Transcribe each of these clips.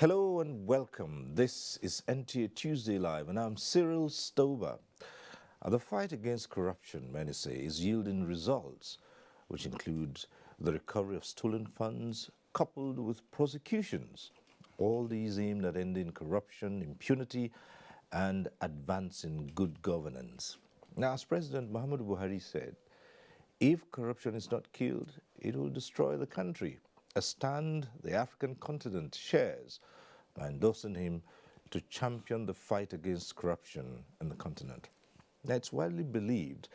Hello and welcome. This is NTA Tuesday Live and I'm Cyril Stover. The fight against corruption, many say, is yielding results, which include the recovery of stolen funds coupled with prosecutions. All these aimed at ending corruption, impunity and advancing good governance. Now, as President Muhammadu Buhari said, if corruption is not killed, it will destroy the country, a stand the African continent shares by endorsing him to champion the fight against corruption in the continent. Now, it's widely believed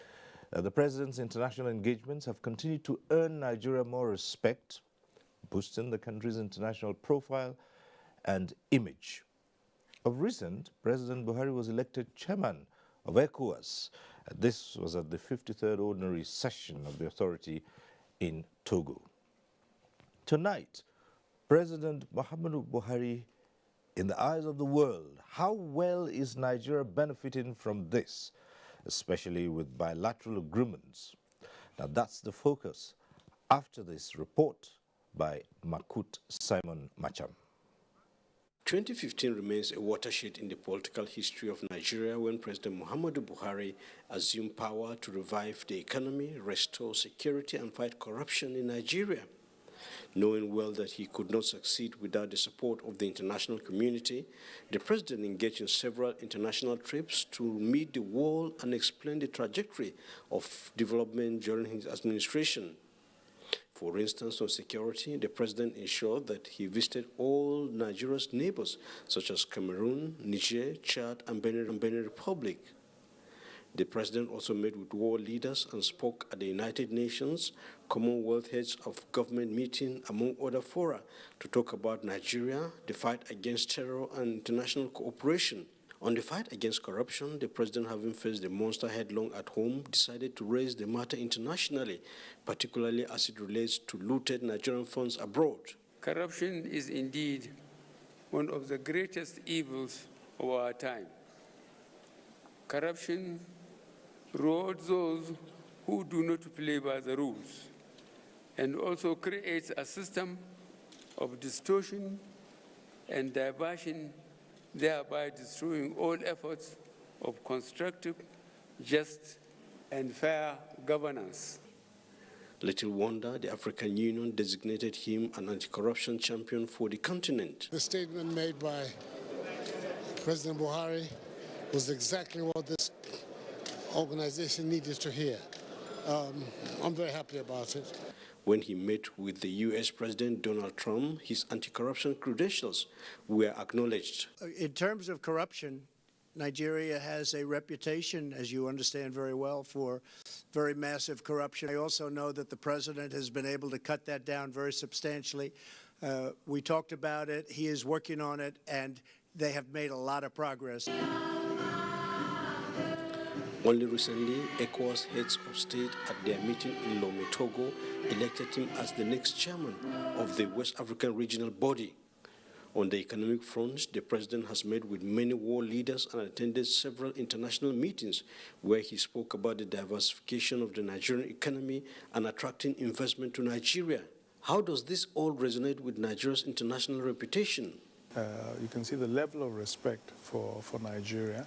that the president's international engagements have continued to earn Nigeria more respect, boosting the country's international profile and image. Of recent, President Buhari was elected chairman of ECOWAS. This was at the 53rd Ordinary Session of the authority in Togo. Tonight, President Muhammadu Buhari, in the eyes of the world, how well is Nigeria benefiting from this, especially with bilateral agreements? Now that's the focus after this report by Makut Simon Macham. 2015 remains a watershed in the political history of Nigeria when President Muhammadu Buhari assumed power to revive the economy, restore security and fight corruption in Nigeria. Knowing well that he could not succeed without the support of the international community, the president engaged in several international trips to meet the world and explain the trajectory of development during his administration. For instance, on security, the president ensured that he visited all Nigeria's neighbors, such as Cameroon, Niger, Chad, and Benin Republic. The president also met with world leaders and spoke at the United Nations Commonwealth Heads of Government meeting, among other fora, to talk about Nigeria, the fight against terror, and international cooperation. On the fight against corruption, the president, having faced the monster headlong at home, decided to raise the matter internationally, particularly as it relates to looted Nigerian funds abroad. Corruption is indeed one of the greatest evils of our time. Corruption rewards those who do not play by the rules and also creates a system of distortion and diversion, thereby destroying all efforts of constructive, just, and fair governance. Little wonder the African Union designated him an anti-corruption champion for the continent. The statement made by President Buhari was exactly what this organization needed to hear. I'm very happy about it. When he met with the U.S. President Donald Trump, his anti-corruption credentials were acknowledged. In terms of corruption, Nigeria has a reputation, as you understand very well, for very massive corruption. I also know that the president has been able to cut that down very substantially. We talked about it, he is working on it, and they have made a lot of progress. Only recently, ECOWAS heads of state at their meeting in Lome, Togo, elected him as the next chairman of the West African regional body. On the economic front, the president has met with many world leaders and attended several international meetings where he spoke about the diversification of the Nigerian economy and attracting investment to Nigeria. How does this all resonate with Nigeria's international reputation? You can see the level of respect for Nigeria.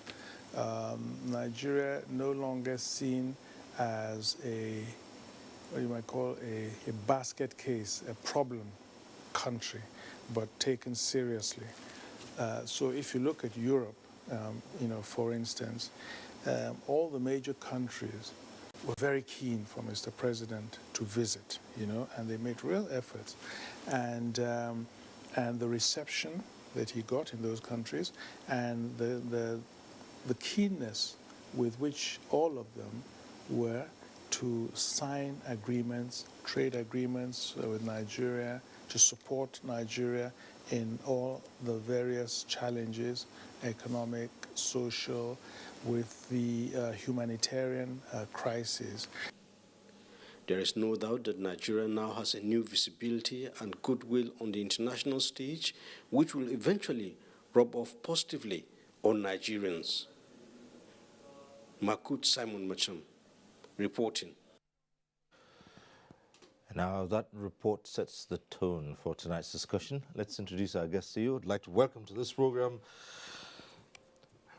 Nigeria no longer seen as what you might call a basket case, a problem country, but taken seriously. So if you look at Europe, for instance, all the major countries were very keen for Mr. President to visit, and they made real efforts. And the reception that he got in those countries and the keenness with which all of them were to sign agreements, trade agreements with Nigeria, to support Nigeria in all the various challenges, economic, social, with the humanitarian crisis. There is no doubt that Nigeria now has a new visibility and goodwill on the international stage, which will eventually rub off positively on Nigerians. Makut Simon Macham reporting. Now that report sets the tone for tonight's discussion. Let's introduce our guest to you. I'd like to welcome to this program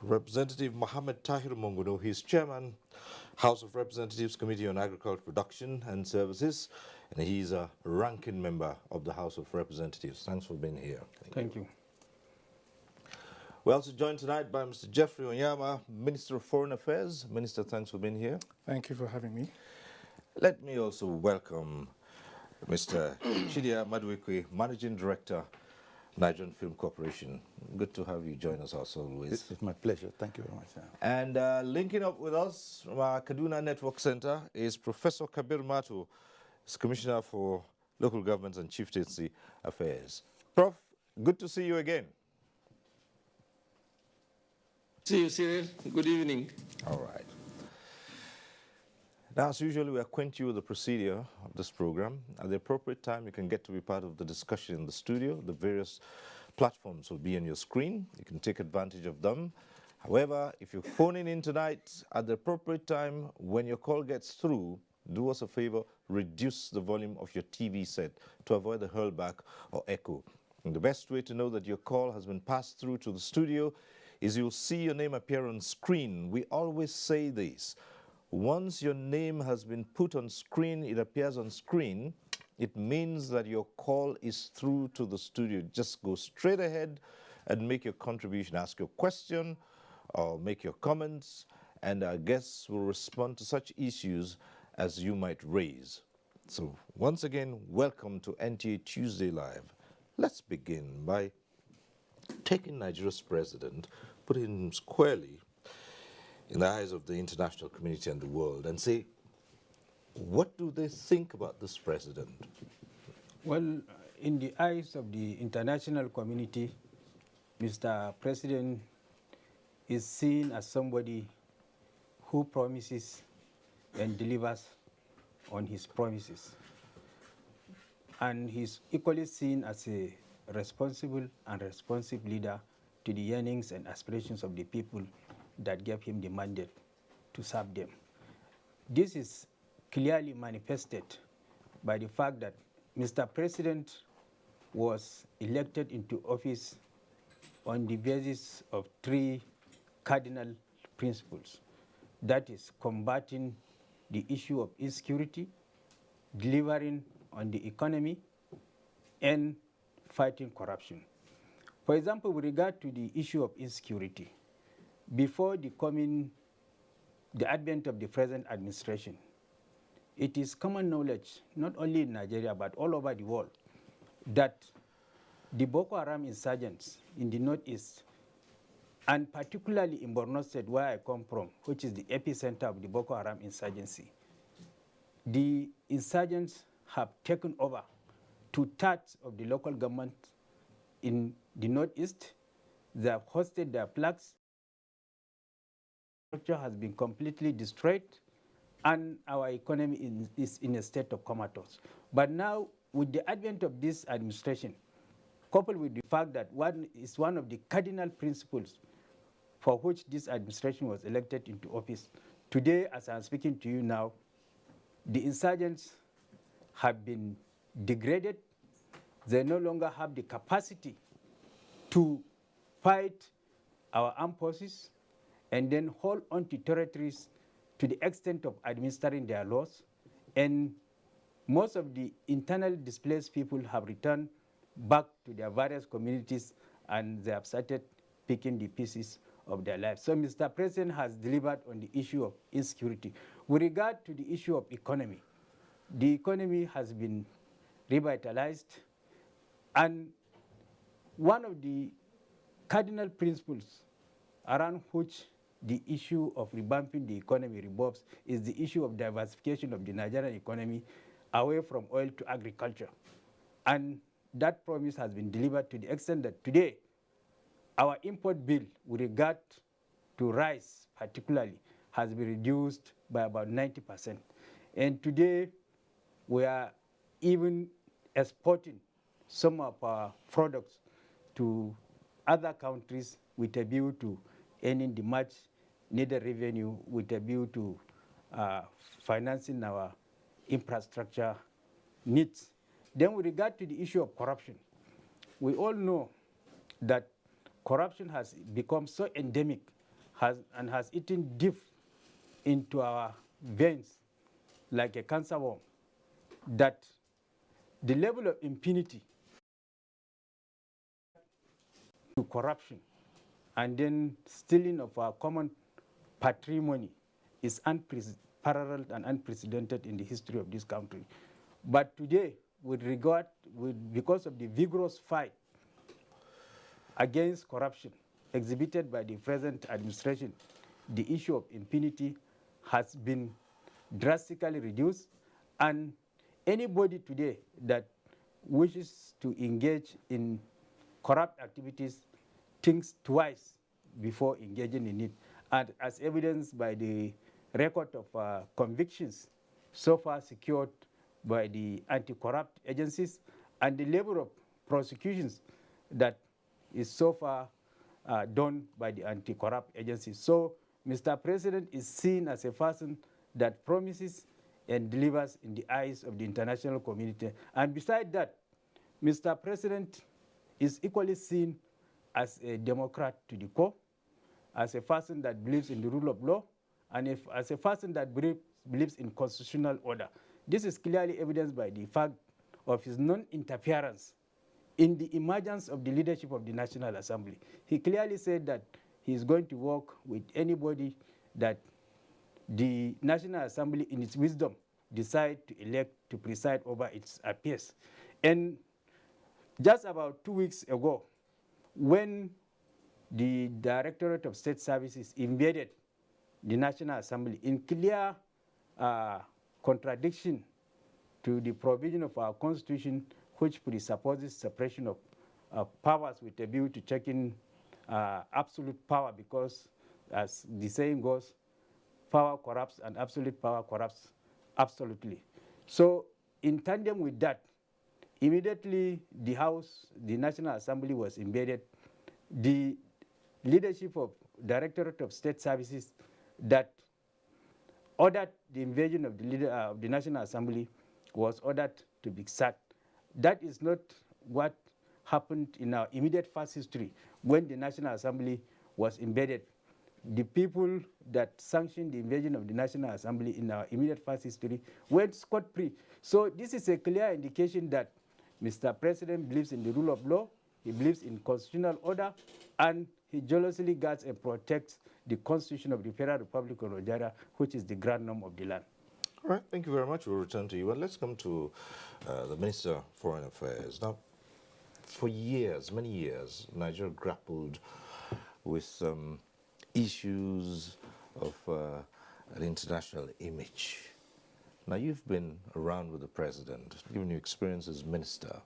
Representative Mohammed Tahir Monguno. He's Chairman, House of Representatives Committee on Agriculture Production and Services, and he's a ranking member of the House of Representatives. Thanks for being here. Thank you. We're also joined tonight by Mr. Jeffrey Onyama, Minister of Foreign Affairs. Minister, thanks for being here. Thank you for having me. Let me also welcome Mr. Chidia Maduikwe, Managing Director, Nigerian Film Corporation. Good to have you join us as always. It's my pleasure. Thank you very much. And linking up with us from our Kaduna Network Center is Professor Kabir Matu, Commissioner for Local Governments and Chieftaincy Affairs. Prof, good to see you again. See you, Cyril. Good evening. All right. Now, as usual, we acquaint you with the procedure of this program. At the appropriate time, you can get to be part of the discussion in the studio. The various platforms will be on your screen. You can take advantage of them. However, if you're phoning in tonight, at the appropriate time, when your call gets through, do us a favor, reduce the volume of your TV set to avoid the hurlback or echo. And the best way to know that your call has been passed through to the studio is you'll see your name appear on screen. We always say this. Once your name has been put on screen, it appears on screen, it means that your call is through to the studio. Just go straight ahead and make your contribution. Ask your question or make your comments, and our guests will respond to such issues as you might raise. So once again, welcome to NTA Tuesday Live. Let's begin by taking Nigeria's president, putting him squarely in the eyes of the international community and the world, and say, what do they think about this president? Well, in the eyes of the international community, Mr. President is seen as somebody who promises and delivers on his promises. And he's equally seen as a responsible and responsive leader to the yearnings and aspirations of the people that gave him the mandate to serve them. This is clearly manifested by the fact that Mr. President was elected into office on the basis of three cardinal principles. That is, combating the issue of insecurity, delivering on the economy, and fighting corruption. For example, with regard to the issue of insecurity, before the advent of the present administration, it is common knowledge, not only in Nigeria, but all over the world, that the Boko Haram insurgents in the northeast, and particularly in Borno State, where I come from, which is the epicenter of the Boko Haram insurgency, the insurgents have taken over 2/3 of the local government in the northeast. They have hosted their flags. Structure has been completely destroyed, and our economy is in a state of comatose. But now, with the advent of this administration, coupled with the fact that one of the cardinal principles for which this administration was elected into office, today, as I'm speaking to you now, the insurgents have been degraded. They no longer have the capacity to fight our armed forces and then hold on to territories to the extent of administering their laws. And most of the internally displaced people have returned back to their various communities, and they have started picking the pieces of their lives. So Mr. President has delivered on the issue of insecurity. With regard to the issue of economy, the economy has been revitalized, and one of the cardinal principles around which the issue of revamping the economy revolves is the issue of diversification of the Nigerian economy away from oil to agriculture. And that promise has been delivered to the extent that today, our import bill with regard to rice particularly has been reduced by about 90%. And today, we are even exporting some of our products to other countries with a view to earning the much needed revenue, with a view to financing our infrastructure needs. Then with regard to the issue of corruption, we all know that corruption has become so endemic and has eaten deep into our veins like a cancer worm, that the level of impunity to corruption and then stealing of our common patrimony is unparalleled and unprecedented in the history of this country. But today, because of the vigorous fight against corruption exhibited by the present administration, the issue of impunity has been drastically reduced, and anybody today that wishes to engage in corrupt activities thinks twice before engaging in it. And as evidenced by the record of convictions so far secured by the anti-corrupt agencies and the level of prosecutions that is so far done by the anti-corrupt agencies. So Mr. President is seen as a person that promises and delivers in the eyes of the international community. And besides that, Mr. President is equally seen as a Democrat to the core, as a person that believes in the rule of law, and as a person that believes in constitutional order. This is clearly evidenced by the fact of his non-interference in the emergence of the leadership of the National Assembly. He clearly said that he is going to work with anybody that the National Assembly, in its wisdom, decide to elect to preside over its affairs. And just about 2 weeks ago, when the Directorate of State Services invaded the National Assembly in clear contradiction to the provision of our Constitution, which presupposes separation of powers with a view to checking absolute power, because, as the saying goes, power corrupts and absolute power corrupts absolutely. So in tandem with that, immediately the National Assembly was invaded. The leadership of Directorate of State Services that ordered the invasion of the National Assembly was ordered to be sacked. That is not what happened in our immediate past history when the National Assembly was invaded. The people that sanctioned the invasion of the National Assembly in our immediate past history went scot-free. So this is a clear indication that Mr. President believes in the rule of law, he believes in constitutional order, and he jealously guards and protects the Constitution of the Federal Republic of Nigeria, which is the grand norm of the land. All right, thank you very much. We'll return to you. And let's come to the Minister of Foreign Affairs. Now, for years, many years, Nigeria grappled with issues of an international image. Now, you've been around with the president, given your experience as minister.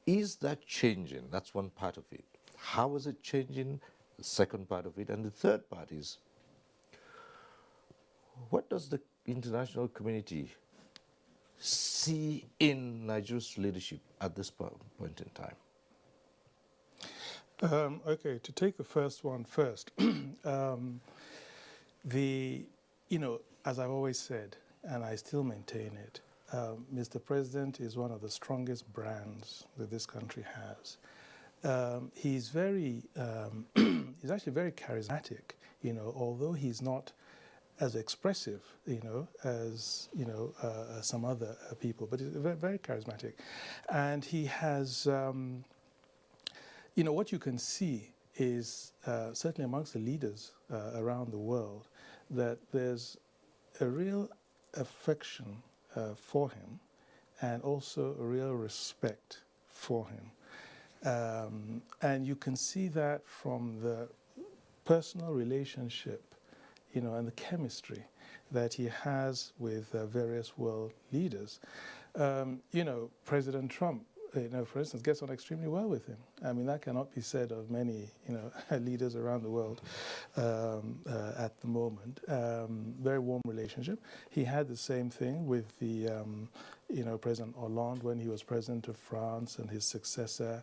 Is that changing? That's one part of it. How is it changing? The second part of it. And the third part is, what does the international community see in Nigeria's leadership at this point in time? Okay, to take the first one first, as I've always said, and I still maintain it, Mr. President is one of the strongest brands that this country has. He's he's actually very charismatic, although he's not as expressive, as some other people, but he's very, very charismatic, and he has. What you can see is, certainly amongst the leaders around the world, that there's a real affection for him and also a real respect for him. And you can see that from the personal relationship, and the chemistry that he has with various world leaders. President Trump, for instance, gets on extremely well with him. I mean, that cannot be said of many, leaders around the world at the moment. Very warm relationship. He had the same thing with the, President Hollande when he was president of France, and his successor,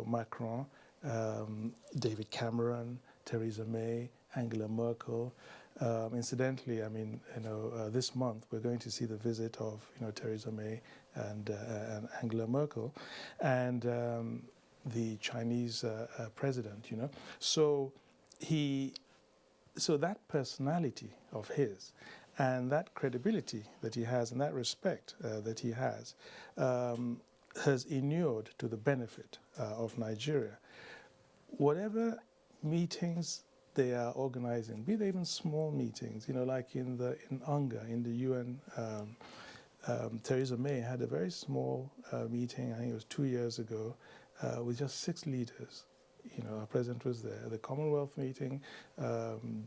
Macron, David Cameron, Theresa May, Angela Merkel. Incidentally, I mean, this month we're going to see the visit of, Theresa May and Angela Merkel, and the Chinese president. So so that personality of his, and that credibility that he has, and that respect that he has inured to the benefit of Nigeria. Whatever meetings they are organizing, be they even small meetings, like in UNGA, in the UN, Theresa May had a very small meeting, I think it was 2 years ago, with just 6 leaders. Our president was there. The Commonwealth meeting,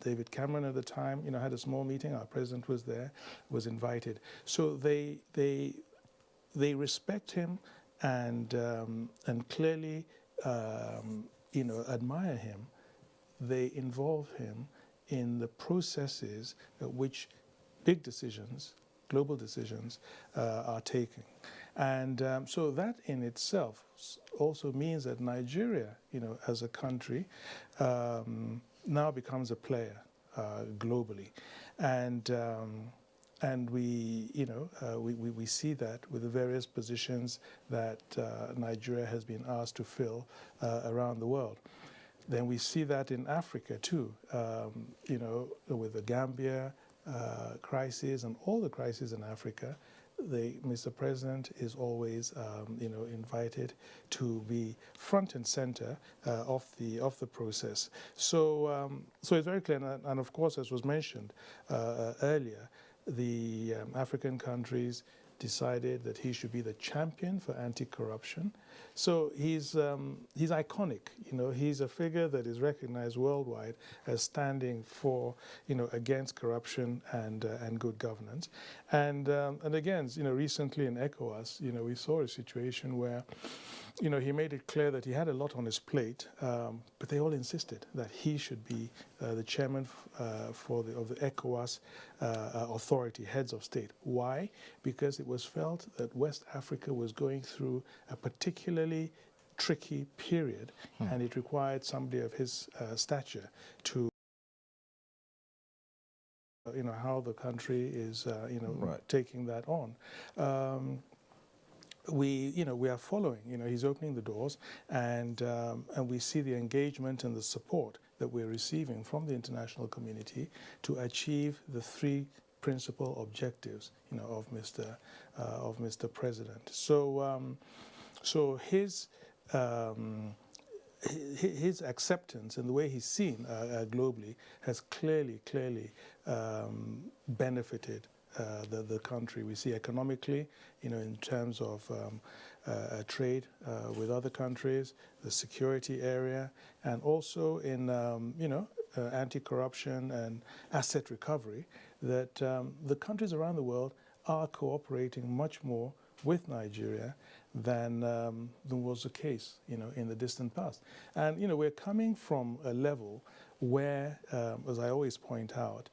David Cameron at the time, had a small meeting. Our president was there, was invited. So they respect him and clearly, admire him. They involve him in the processes at which big decisions, global decisions, are taken. And so that in itself also means that Nigeria, as a country, now becomes a player globally. And we see that with the various positions that Nigeria has been asked to fill around the world. Then we see that in Africa too, with the Gambia crisis and all the crises in Africa. Mr. President is always, invited to be front and center of the process. So it's very clear, and of course, as was mentioned earlier, the African countries decided that he should be the champion for anti-corruption. So he's iconic. He's a figure that is recognized worldwide as standing for, against corruption and good governance. And again, recently in ECOWAS, we saw a situation where, he made it clear that he had a lot on his plate, but they all insisted that he should be the chairman of the ECOWAS authority, heads of state. Why? Because it was felt that West Africa was going through a particularly tricky period, and it required somebody of his stature to how the country is taking that on. We are following. He's opening the doors, and we see the engagement and the support that we're receiving from the international community to achieve the 3 principal objectives, of Mr. President. So his acceptance and the way he's seen globally has clearly benefited the country. We see economically, in terms of trade with other countries, the security area, and also in anti-corruption and asset recovery, that the countries around the world are cooperating much more with Nigeria than was the case, in the distant past. And we're coming from a level where, as I always point out,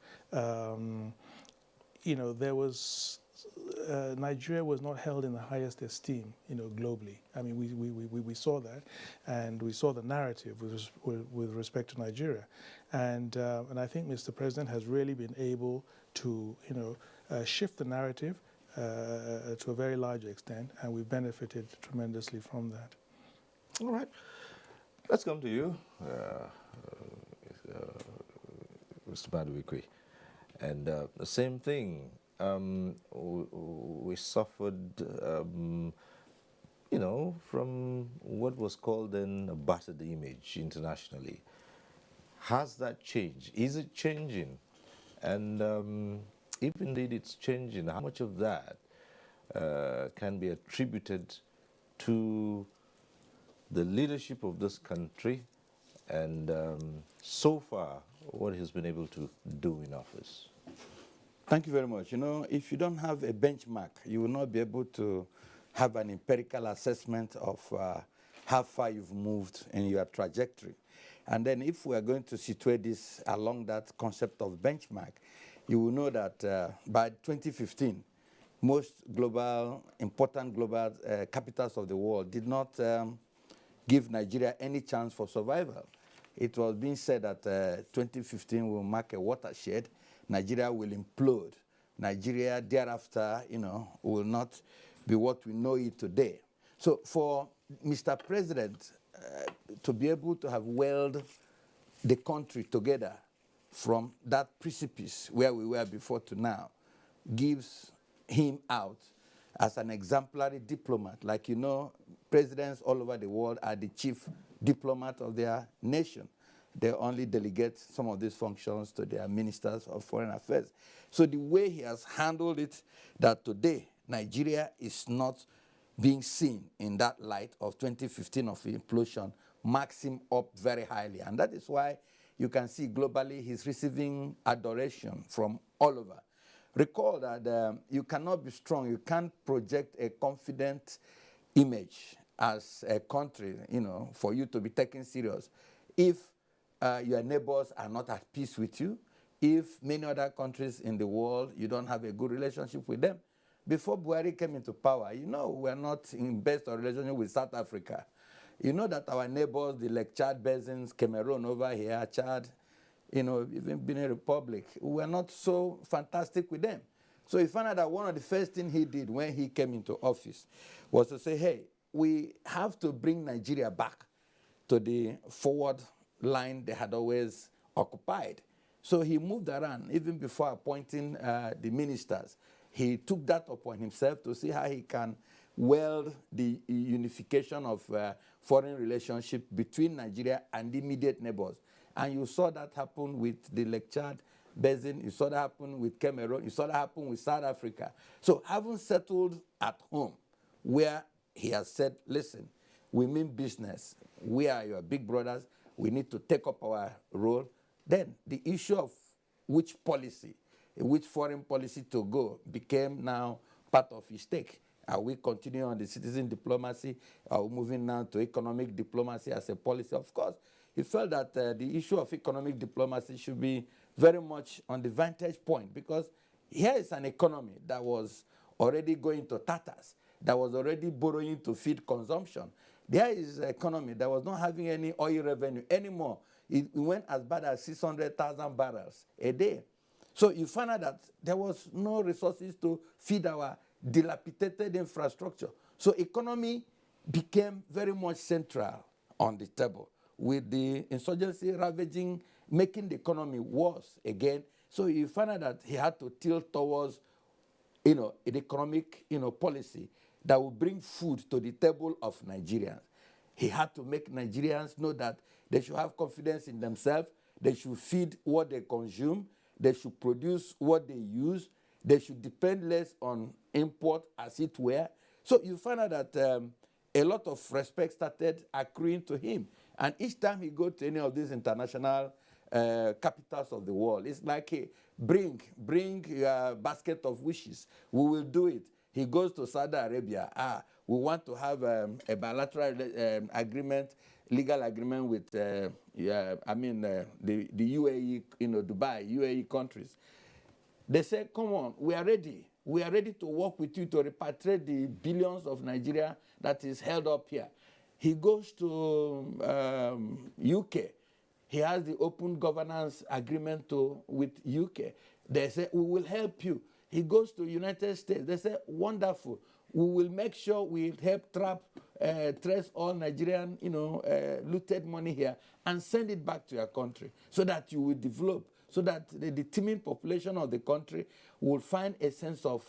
there was Nigeria was not held in the highest esteem, globally. I mean, we saw that, and we saw the narrative with respect to Nigeria, and I think Mr. President has really been able to, shift the narrative to a very large extent, and we've benefited tremendously from that. All right, let's come to you, Mr. Maduikwe. And the same thing, we suffered, from what was called then a battered image internationally. Has that changed? Is it changing? And if indeed it's changing, how much of that can be attributed to the leadership of this country and so far what he's been able to do in office? Thank you very much. If you don't have a benchmark, you will not be able to have an empirical assessment of how far you've moved in your trajectory. And then if we are going to situate this along that concept of benchmark, you will know that by 2015, most important global capitals of the world did not give Nigeria any chance for survival. it was being said that 2015 will mark a watershed. Nigeria will implode. Nigeria thereafter, will not be what we know it today. So for Mr. President to be able to have weld the country together from that precipice where we were before to now gives him out as an exemplary diplomat. Like presidents all over the world are the chief diplomat of their nation. They only delegate some of these functions to their ministers of foreign affairs. So the way he has handled it, that today Nigeria is not being seen in that light of 2015 of implosion, marks him up very highly. And that is why you can see globally he's receiving adoration from all over. Recall that you cannot be strong, you can't project a confident image as a country, for you to be taken serious if your neighbors are not at peace with you, if many other countries in the world, you don't have a good relationship with them. Before Buhari came into power, we're not in best of relationship with South Africa. You know that our neighbors, the Lake Chad basins, Cameroon over here, Chad, even Benin Republic, we're not so fantastic with them. So he found out that one of the first things he did when he came into office was to say, hey, we have to bring Nigeria back to the forward line they had always occupied. So he moved around, even before appointing the ministers. He took that upon himself to see how he can weld the unification of foreign relationship between Nigeria and the immediate neighbors. And you saw that happen with the Lake Chad basin, you saw that happen with Cameroon, you saw that happen with South Africa. So having settled at home, where he has said, listen, we mean business, we are your big brothers, we need to take up our role, then the issue of which policy, which foreign policy to go became now part of his stake. Are we continuing on the citizen diplomacy? Are we moving now to economic diplomacy as a policy? Of course, he felt that the issue of economic diplomacy should be very much on the vantage point, because here is an economy that was already going to tatters, that was already borrowing to feed consumption. There is an economy that was not having any oil revenue anymore. It went as bad as 600,000 barrels a day. So you find out that there was no resources to feed our dilapidated infrastructure. So economy became very much central on the table, with the insurgency ravaging, making the economy worse again. So you find out that he had to tilt towards, an economic, policy that would bring food to the table of Nigerians. He had to make Nigerians know that they should have confidence in themselves, they should feed what they consume, they should produce what they use, they should depend less on import, as it were. So you find out that a lot of respect started accruing to him. And each time he goes to any of these international capitals of the world, it's like, hey, bring your basket of wishes. We will do it. He goes to Saudi Arabia. We want to have a bilateral agreement, legal agreement with, the UAE, Dubai, UAE countries. They say, come on, we are ready. We are ready to work with you to repatriate the billions of Nigeria that is held up here. He goes to UK. He has the open governance agreement with UK. They say, we will help you. He goes to United States. They say, wonderful. We will make sure we help trace all Nigerian, looted money here and send it back to your country so that you will develop, so that the teeming population of the country will find a sense of,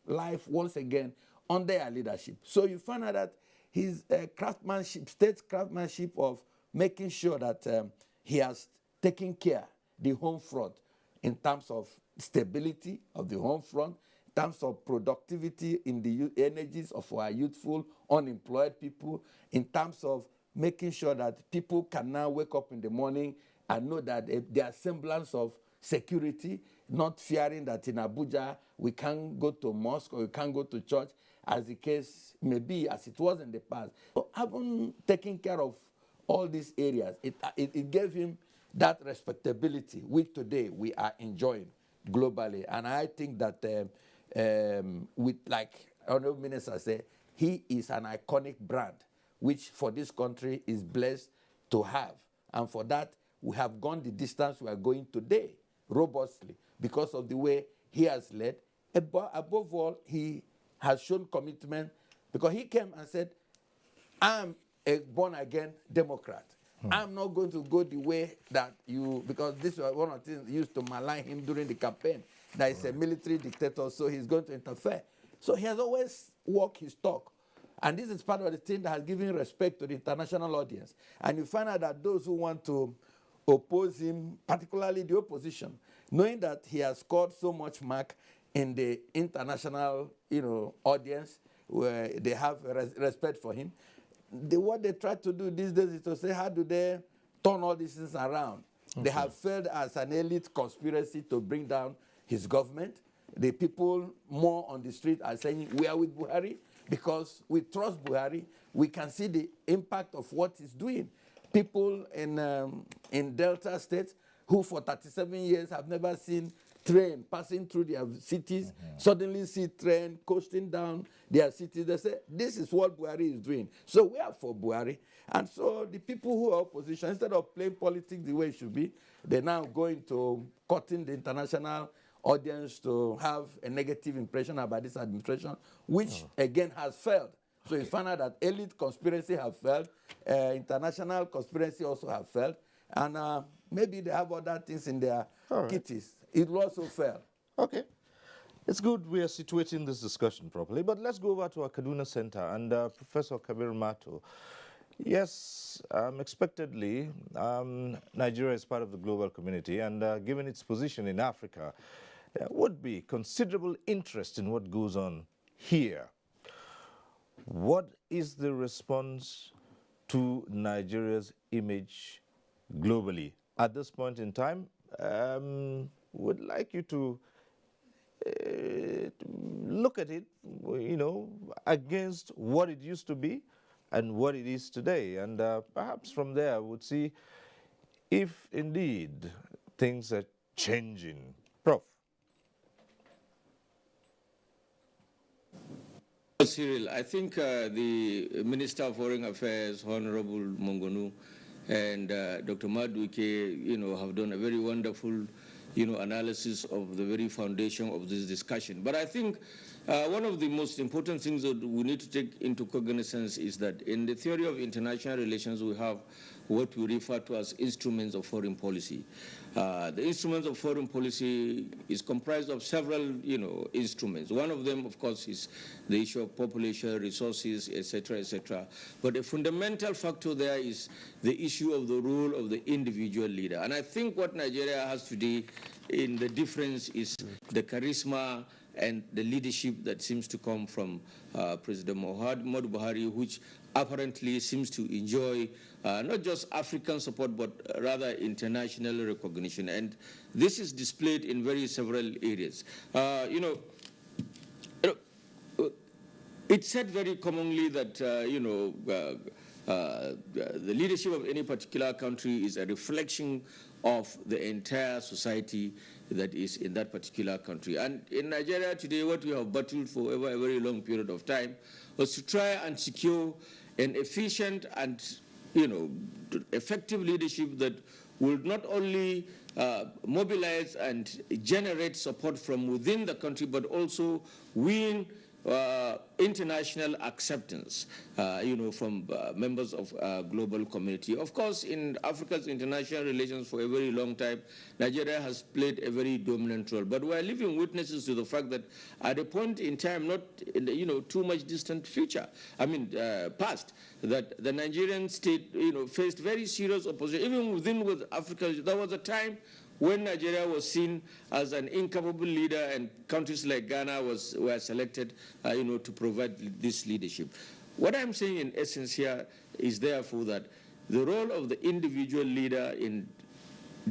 life once again under their leadership. So you find out that his craftsmanship, state craftsmanship of making sure that he has taken care the home front in terms of stability of the home front, in terms of productivity in the energies of our youthful, unemployed people, in terms of making sure that people can now wake up in the morning and know that there are semblance of security, not fearing that in Abuja we can't go to mosque or we can't go to church, as the case may be, as it was in the past. So having taken care of all these areas, it gave him that respectability, which today we are enjoying globally. And I think that with, like Honorable Minister said, he is an iconic brand, which for this country is blessed to have. And for that, we have gone the distance we are going today, robustly, because of the way he has led. Above all, he has shown commitment, because he came and said, I'm a born-again Democrat. I'm not going to go the way that you, because this was one of the things used to malign him during the campaign, that he's a military dictator, so he's going to interfere. So he has always walked his talk. And this is part of the thing that has given respect to the international audience. And you find out that those who want to oppose him, particularly the opposition, knowing that he has scored so much mark in the international, audience, where they have respect for him, what they try to do these days is to say, how do they turn all these things around? Okay. They have failed as an elite conspiracy to bring down his government. The people more on the street are saying, we are with Buhari because we trust Buhari. We can see the impact of what he's doing. People in Delta states who for 37 years have never seen train passing through their cities, suddenly see train coasting down their cities. They say, this is what Buhari is doing. So we are for Buhari. And so the people who are opposition, instead of playing politics the way it should be, they're now going to cutting the international audience to have a negative impression about this administration, which again has failed. So you find out that elite conspiracy have failed, international conspiracy also have failed, and maybe they have other things in their kitties. It will also fail. Okay. It's good we are situating this discussion properly, but let's go over to our Kaduna Center and Professor Kabir Mato. Yes, expectedly, Nigeria is part of the global community, and given its position in Africa, there would be considerable interest in what goes on here. What is the response to Nigeria's image globally? At this point in time, would like you to look at it, against what it used to be and what it is today. And perhaps from there, we'd see if indeed things are changing. Prof. Cyril, I think the Minister of Foreign Affairs, Honorable Mongonu, and Dr. Maduike, have done a very wonderful, analysis of the very foundation of this discussion. But I think one of the most important things that we need to take into cognizance is that in the theory of international relations, we have what we refer to as instruments of foreign policy. The instruments of foreign policy is comprised of several, instruments. One of them, of course, is the issue of population, resources, etc., etc. But a fundamental factor there is the issue of the role of the individual leader. And I think what Nigeria has today in the difference is the charisma and the leadership that seems to come from President Muhammadu Buhari, which apparently seems to enjoy not just African support, but rather international recognition. And this is displayed in very several areas. It's said very commonly that, the leadership of any particular country is a reflection of the entire society that is in that particular country. And in Nigeria today, what we have battled for over a very long period of time was to try and secure an efficient and, effective leadership that will not only mobilize and generate support from within the country, but also win international acceptance, from members of global community. Of course, in Africa's international relations for a very long time, Nigeria has played a very dominant role. But we are living witnesses to the fact that at a point in time, not in the, too much distant future, past, that the Nigerian state, faced very serious opposition, even with Africa. There was a time when Nigeria was seen as an incapable leader, and countries like Ghana were selected, to provide this leadership. What I'm saying in essence here is therefore that the role of the individual leader in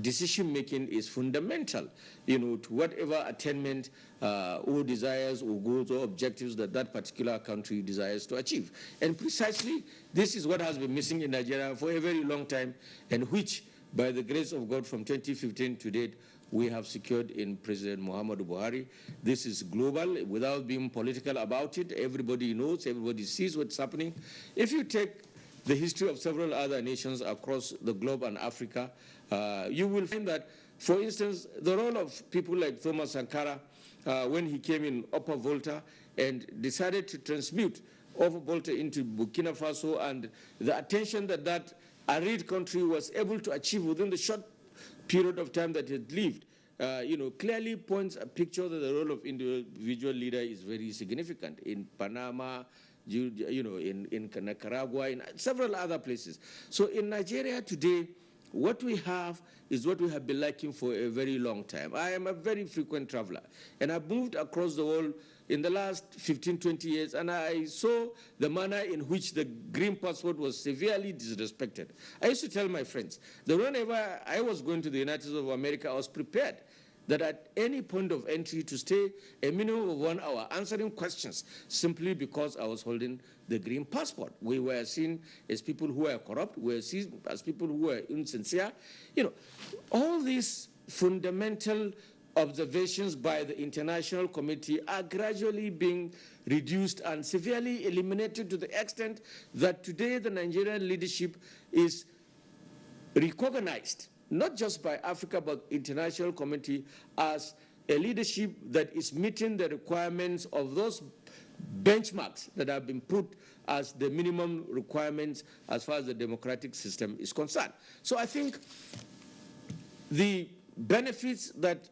decision-making is fundamental, to whatever attainment or desires or goals or objectives that that particular country desires to achieve. And precisely this is what has been missing in Nigeria for a very long time, and which, by the grace of God, from 2015 to date, we have secured in President Muhammadu Buhari. This is global, without being political about it. Everybody knows, everybody sees what's happening. If you take the history of several other nations across the globe and Africa, you will find that, for instance, the role of people like Thomas Sankara, when he came in Upper Volta and decided to transmute Upper Volta into Burkina Faso, and the attention that that arid country was able to achieve within the short period of time that it lived, clearly points a picture that the role of individual leader is very significant in Panama, in Nicaragua, in several other places. So in Nigeria today, what we have is what we have been lacking for a very long time. I am a very frequent traveler, and I've moved across the world in the last 15, 20 years, and I saw the manner in which the green passport was severely disrespected. I used to tell my friends that whenever I was going to the United States of America, I was prepared that at any point of entry to stay a minimum of 1 hour answering questions simply because I was holding the green passport. We were seen as people who were corrupt, we were seen as people who were insincere. All these fundamental observations by the international community are gradually being reduced and severely eliminated, to the extent that today the Nigerian leadership is recognized, not just by Africa, but international community, as a leadership that is meeting the requirements of those benchmarks that have been put as the minimum requirements as far as the democratic system is concerned. So I think the benefits that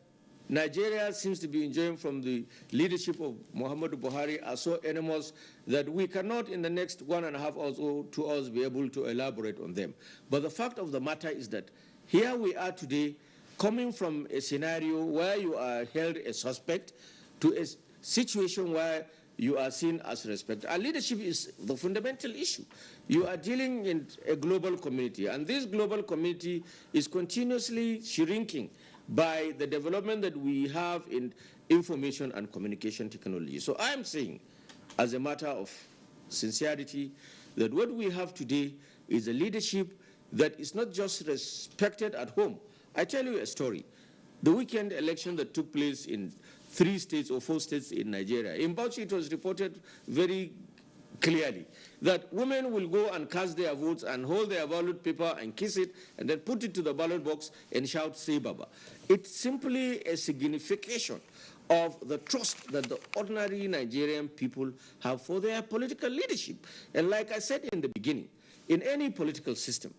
Nigeria seems to be enjoying from the leadership of Muhammadu Buhari are so enormous that we cannot in the next 1.5 hours or 2 hours be able to elaborate on them. But the fact of the matter is that here we are today, coming from a scenario where you are held a suspect to a situation where you are seen as respect. Our leadership is the fundamental issue. You are dealing in a global community, and this global community is continuously shrinking by the development that we have in information and communication technology. So I am saying, as a matter of sincerity, that what we have today is a leadership that is not just respected at home. I tell you a story. The weekend election that took place in 3 states or 4 states in Nigeria, in Bauchi it was reported very clearly that women will go and cast their votes and hold their ballot paper and kiss it and then put it to the ballot box and shout, "Say Baba." It's simply a signification of the trust that the ordinary Nigerian people have for their political leadership. And like I said in the beginning, in any political system,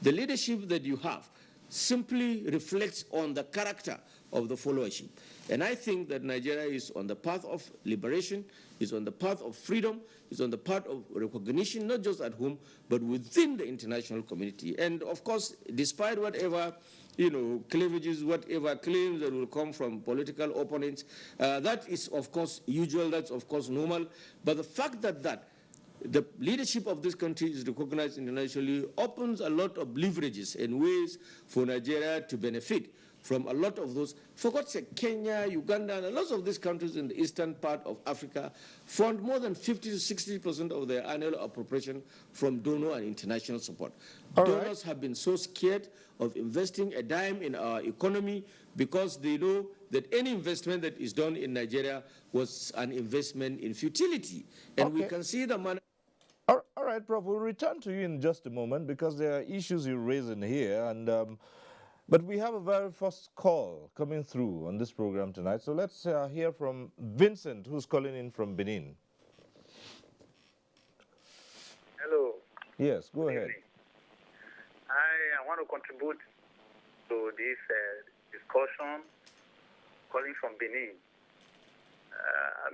the leadership that you have simply reflects on the character of the followership. And I think that Nigeria is on the path of liberation, is on the path of freedom, is on the path of recognition, not just at home, but within the international community. And of course, despite whatever, cleavages, whatever claims that will come from political opponents, that is of course usual, that's of course normal. But the fact that the leadership of this country is recognized internationally opens a lot of leverages and ways for Nigeria to benefit from a lot of those. For God's sake, Kenya, Uganda, and lots of these countries in the eastern part of Africa fund more than 50 to 60% of their annual appropriation from donor and international support. Donors have been so scared of investing a dime in our economy because they know that any investment that is done in Nigeria was an investment in futility. And we can see the money. All right, Prof, we'll return to you in just a moment because there are issues you raise in here. But we have a very first call coming through on this program tonight. So let's hear from Vincent, who's calling in from Benin. Hello. Yes, go ahead. I want to contribute to this discussion calling from Benin.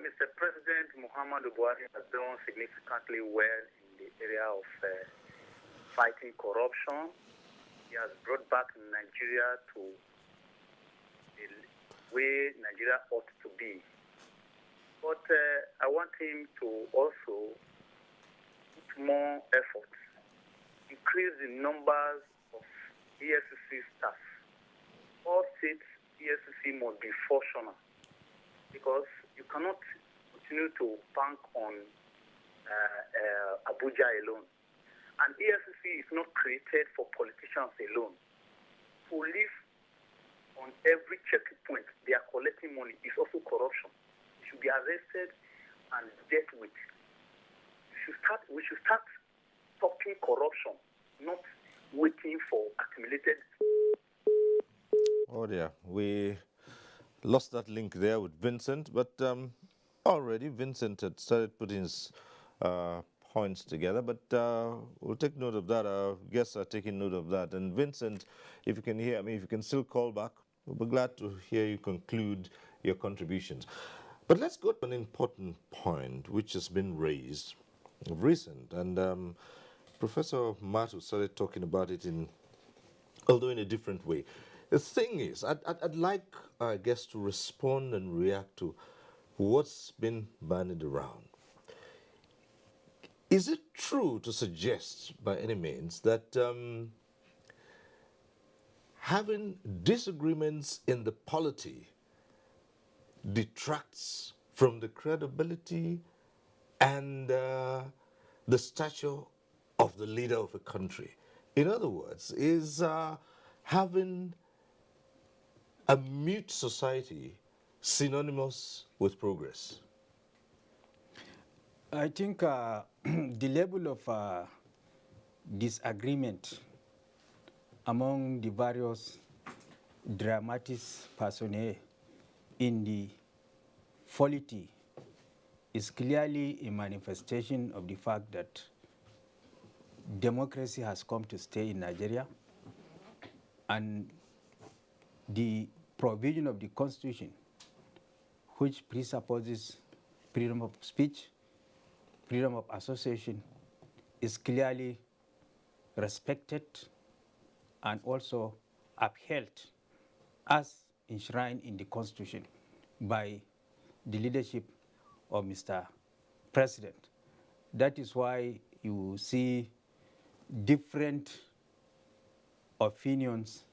Mr. President Muhammadu Buhari has done significantly well in the area of fighting corruption. He has brought back Nigeria to the way Nigeria ought to be. But I want him to also put more effort, increase the numbers of EFCC staff. All states EFCC must be functional because you cannot continue to bank on Abuja alone. And EFCC is not created for politicians alone. Who live on every checkpoint, they are collecting money. It's also corruption. They should be arrested and dealt with. We should start stopping corruption lost that link there with Vincent, but already Vincent had started putting his points together, but we'll take note of that. Our guests are taking note of that. And Vincent, if you can hear me, if you can still call back, we'll be glad to hear you conclude your contributions. But let's go to an important point which has been raised of recent, and Professor Matu started talking about it although in a different way. The thing is, I'd like our guests to respond and react to what's been bandied around. Is it true to suggest by any means that having disagreements in the polity detracts from the credibility and the stature of the leader of a country? In other words, is having a mute society synonymous with progress? I think the level of disagreement among the various dramatis personae in the polity is clearly a manifestation of the fact that democracy has come to stay in Nigeria, and the provision of the Constitution, which presupposes freedom of speech, freedom of association, is clearly respected and also upheld as enshrined in the Constitution by the leadership of Mr. President. That is why you see different opinions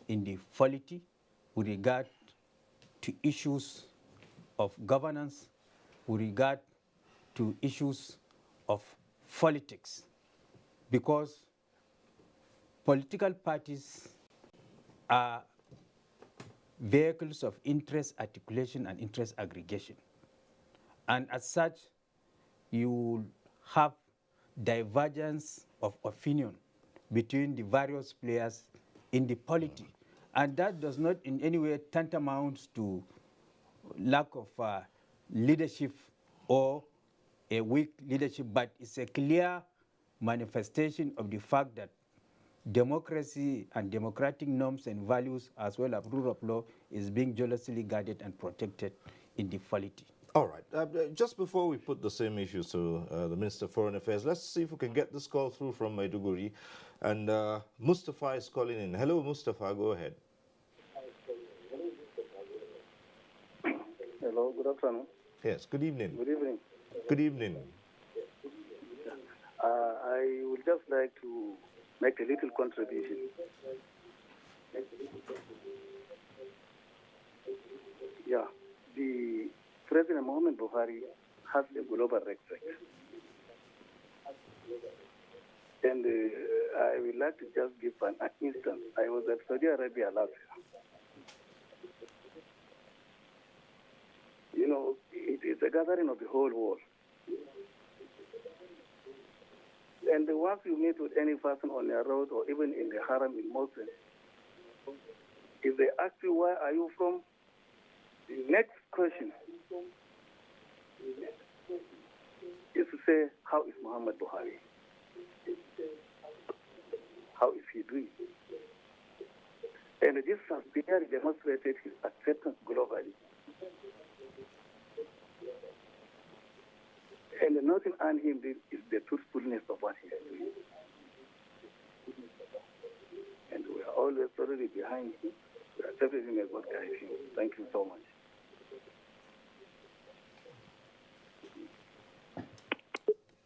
in the polity with regard to issues of governance, with regard to issues of politics, because political parties are vehicles of interest articulation and interest aggregation. And as such, you have divergence of opinion between the various players in the polity. And that does not in any way tantamount to lack of leadership or a weak leadership, but it's a clear manifestation of the fact that democracy and democratic norms and values, as well as rule of law, is being jealously guarded and protected in the polity. All right. Just before we put the same issues to the Minister of Foreign Affairs, let's see if we can get this call through from Maiduguri. And Mustafa is calling in. Hello, Mustafa. Go ahead. Hello, good afternoon. Yes, good evening. Good evening. Good evening. I would just like to make a little contribution. Yeah, the President Mohamed Buhari has a global respect. And I would like to just give an instance. I was at Saudi Arabia last year. You know, it is a gathering of the whole world. And once you meet with any person on the road or even in the haram in Mosul, if they ask you, where are you from? The next question is to say, how is Muhammad Buhari? How is he doing? And this has clearly demonstrated his acceptance globally. And nothing on him is the truthfulness of what he is doing. And we are always totally behind him. We are everything as God guides him. Thank you so much.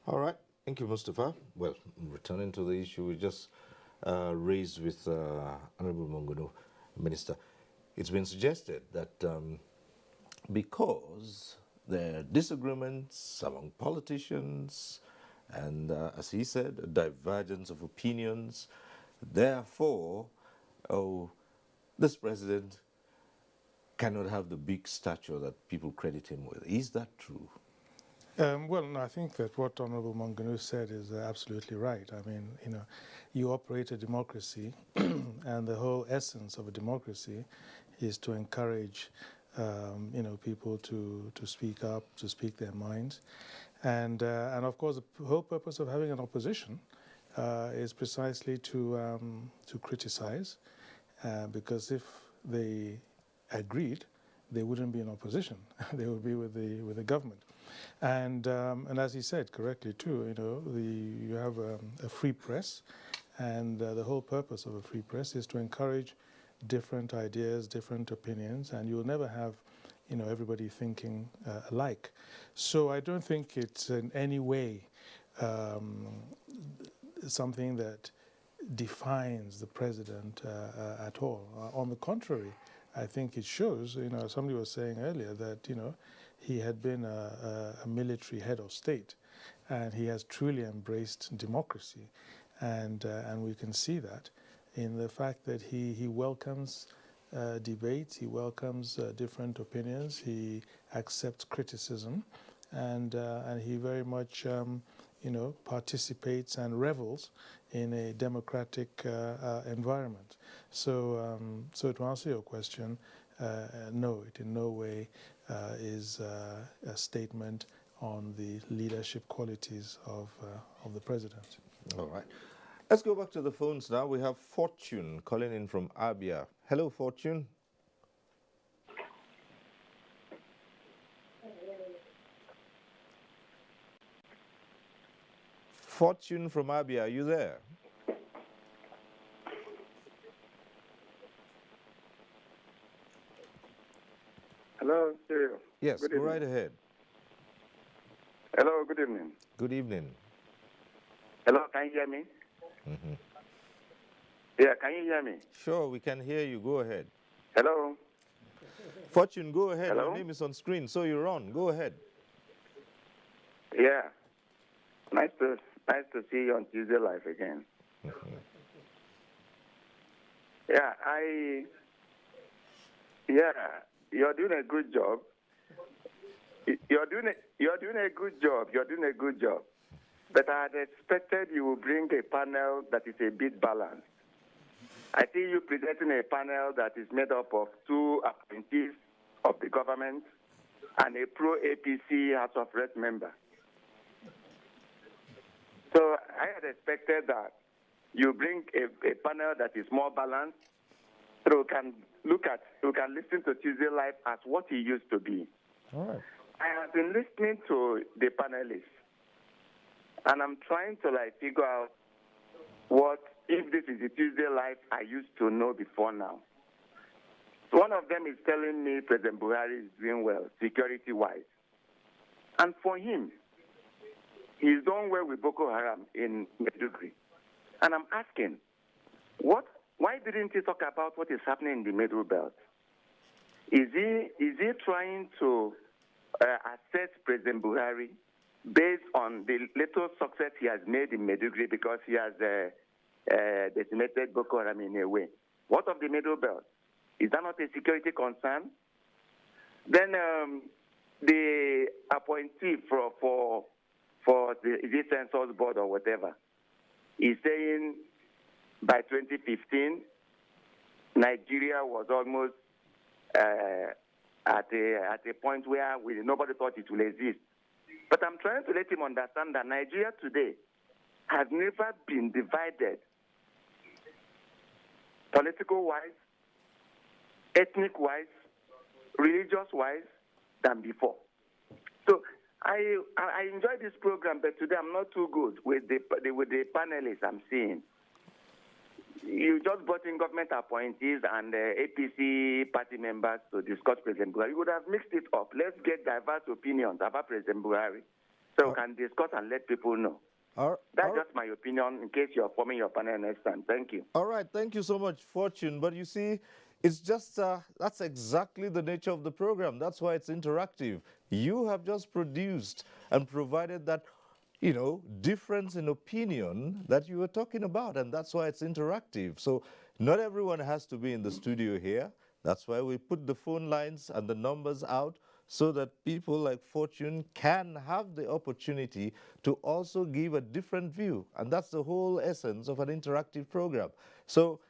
All right. Thank you, Mustafa. Well, returning to the issue we just raised with Honorable Monguno, Minister, it's been suggested that because there are disagreements among politicians and, as he said, a divergence of opinions, therefore, this president cannot have the big stature that people credit him with. Is that true? Well, no, I think that what Honorable Manganu said is absolutely right. I mean, you know, you operate a democracy, and the whole essence of a democracy is to encourage people to speak up, to speak their minds. And of course, the whole purpose of having an opposition is precisely to criticize, because if they agreed, they wouldn't be in opposition. They would be with the government. And as he said correctly too, you have a free press, and the whole purpose of a free press is to encourage different ideas, different opinions, and you'll never have everybody thinking alike. So I don't think it's in any way something that defines the president at all. On the contrary, I think it shows, somebody was saying earlier that, he had been a military head of state, and he has truly embraced democracy. And we can see that in the fact that he welcomes debates, he welcomes different opinions, he accepts criticism, and he very much participates and revels in a democratic environment. So to answer your question, no, it in no way is a statement on the leadership qualities of the president. All right. Let's go back to the phones now. We have Fortune calling in from Abuja. Hello, Fortune. Fortune from Abuja, are you there? Hello, Cyril. Yes, Good go evening. right ahead. Hello, good evening. Good evening. Hello, can you hear me? Mm-hmm. Yeah, can you hear me? Sure, we can hear you. Go ahead. Hello? Fortune, go ahead. Hello? Your name is on screen, so you're on. Go ahead. Yeah. Nice to see you on Tuesday Live again. Mm-hmm. You're doing a good job. You're doing a good job. But I had expected you would bring a panel that is a bit balanced. I see you presenting a panel that is made up of 2 appointees of the government and a pro-APC House of Reps member. So I had expected that you bring a panel that is more balanced, so we can listen to Tuesday Live as what he used to be. All right. I have been listening to the panelists, and I'm trying to figure out what, if this is the Tuesday Live I used to know before now. One of them is telling me President Buhari is doing well, security-wise. And for him, he's done well with Boko Haram in Maiduguri. And I'm asking, why didn't he talk about what is happening in the Middle Belt? Is he trying to assess President Buhari based on the little success he has made in Maiduguri, because he has decimated Boko Haram in a way? What of the Middle Belt? Is that not a security concern? Then the appointee for the census board or whatever is saying by 2015, Nigeria was almost at a point where nobody thought it will exist. But I'm trying to let him understand that Nigeria today has never been divided political-wise, ethnic-wise, religious-wise than before. So I enjoy this program, but today I'm not too good with the panelists I'm seeing. You just brought in government appointees and APC party members to discuss President Buhari. You would have mixed it up. Let's get diverse opinions about President Buhari so we can discuss and let people know. That's just my opinion in case you're forming your panel next time. Thank you. All right. Thank you so much, Fortune. But you see, it's just, that's exactly the nature of the program. That's why it's interactive. You have just produced and provided that, difference in opinion that you were talking about, and that's why it's interactive. So not everyone has to be in the studio here. That's why we put the phone lines and the numbers out so that people like Fortune can have the opportunity to also give a different view. And that's the whole essence of an interactive program. So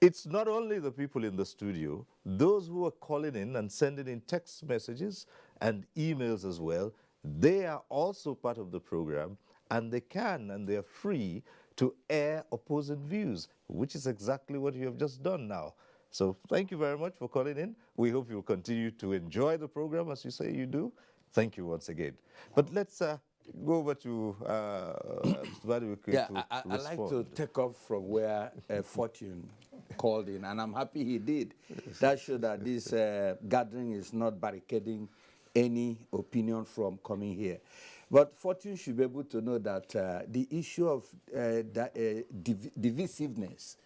It's not only the people in the studio, those who are calling in and sending in text messages and emails as well, they are also part of the program, and they can and they are free to air opposing views, which is exactly what you have just done now. So thank you very much for calling in. We hope you'll continue to enjoy the program as you say you do. Thank you once again. But let's go over to Mr. Badiwike Yeah, to I like to respond. take off from where Fortune called in, and I'm happy he did. That showed that this gathering is not barricading any opinion from coming here. But Fortune should be able to know that the issue of divisiveness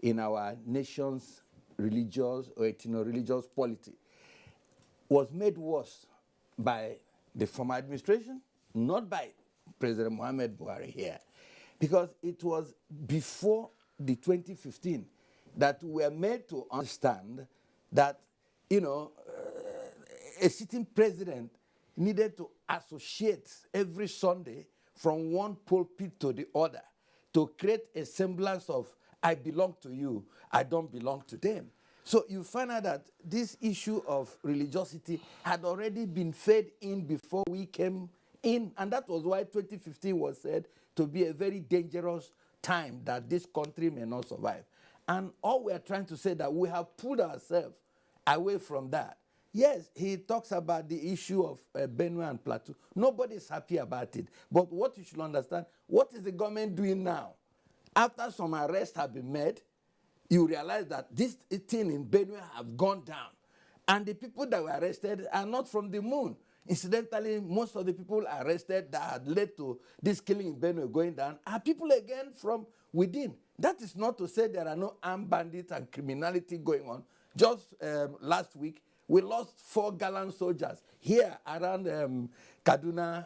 in our nation's religious or ethno-religious polity was made worse by the former administration, not by President Muhammad Buhari here. Because it was before the 2015 that we were made to understand that, a sitting president needed to associate every Sunday from one pulpit to the other to create a semblance of, I belong to you, I don't belong to them. So you find out that this issue of religiosity had already been fed in before we came in, and that was why 2015 was said to be a very dangerous time that this country may not survive. And all we are trying to say that we have pulled ourselves away from that. Yes, he talks about the issue of Benue and Plateau. Nobody is happy about it. But what you should understand, what is the government doing now? After some arrests have been made, you realize that this thing in Benue have gone down. And the people that were arrested are not from the moon. Incidentally, most of the people arrested that had led to this killing in Benue going down are people again from within. That is not to say there are no armed bandits and criminality going on. Just last week, we lost 4 gallant soldiers here around Kaduna,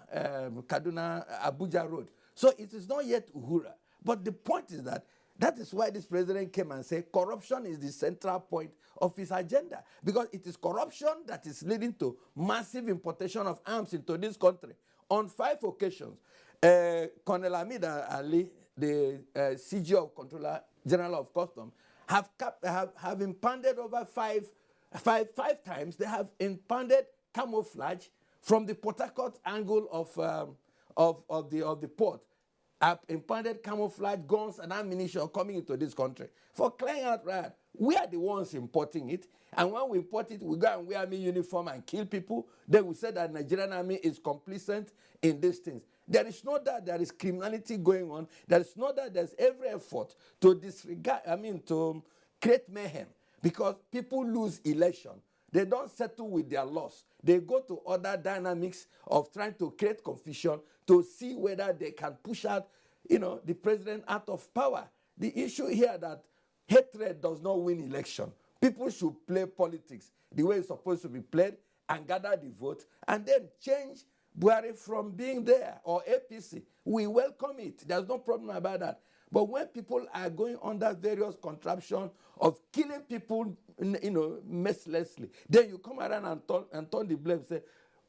Abuja Road. So it is not yet Uhura. But the point is that is why this president came and said corruption is the central point of his agenda. Because it is corruption that is leading to massive importation of arms into this country. On 5 occasions, Colonel Amida Ali, the CG of Controller General of Customs, have impounded over five times. They have impounded camouflage from the Port Harcourt angle of the port. Have impounded camouflage guns and ammunition coming into this country. For crying out loud, we are the ones importing it. And when we import it, we go and wear army uniform and kill people. Then we say that Nigerian army is complicit in these things. There is no doubt there is criminality going on. There is no doubt there's every effort to disregard, to create mayhem. Because people lose election. They don't settle with their loss. They go to other dynamics of trying to create confusion to see whether they can push out, the president out of power. The issue here that hatred does not win election. People should play politics the way it's supposed to be played and gather the vote and then change Buhari from being there or APC. We welcome it. There's no problem about that. But when people are going under various contraptions of killing people, mercilessly, then you come around and turn the blame, say,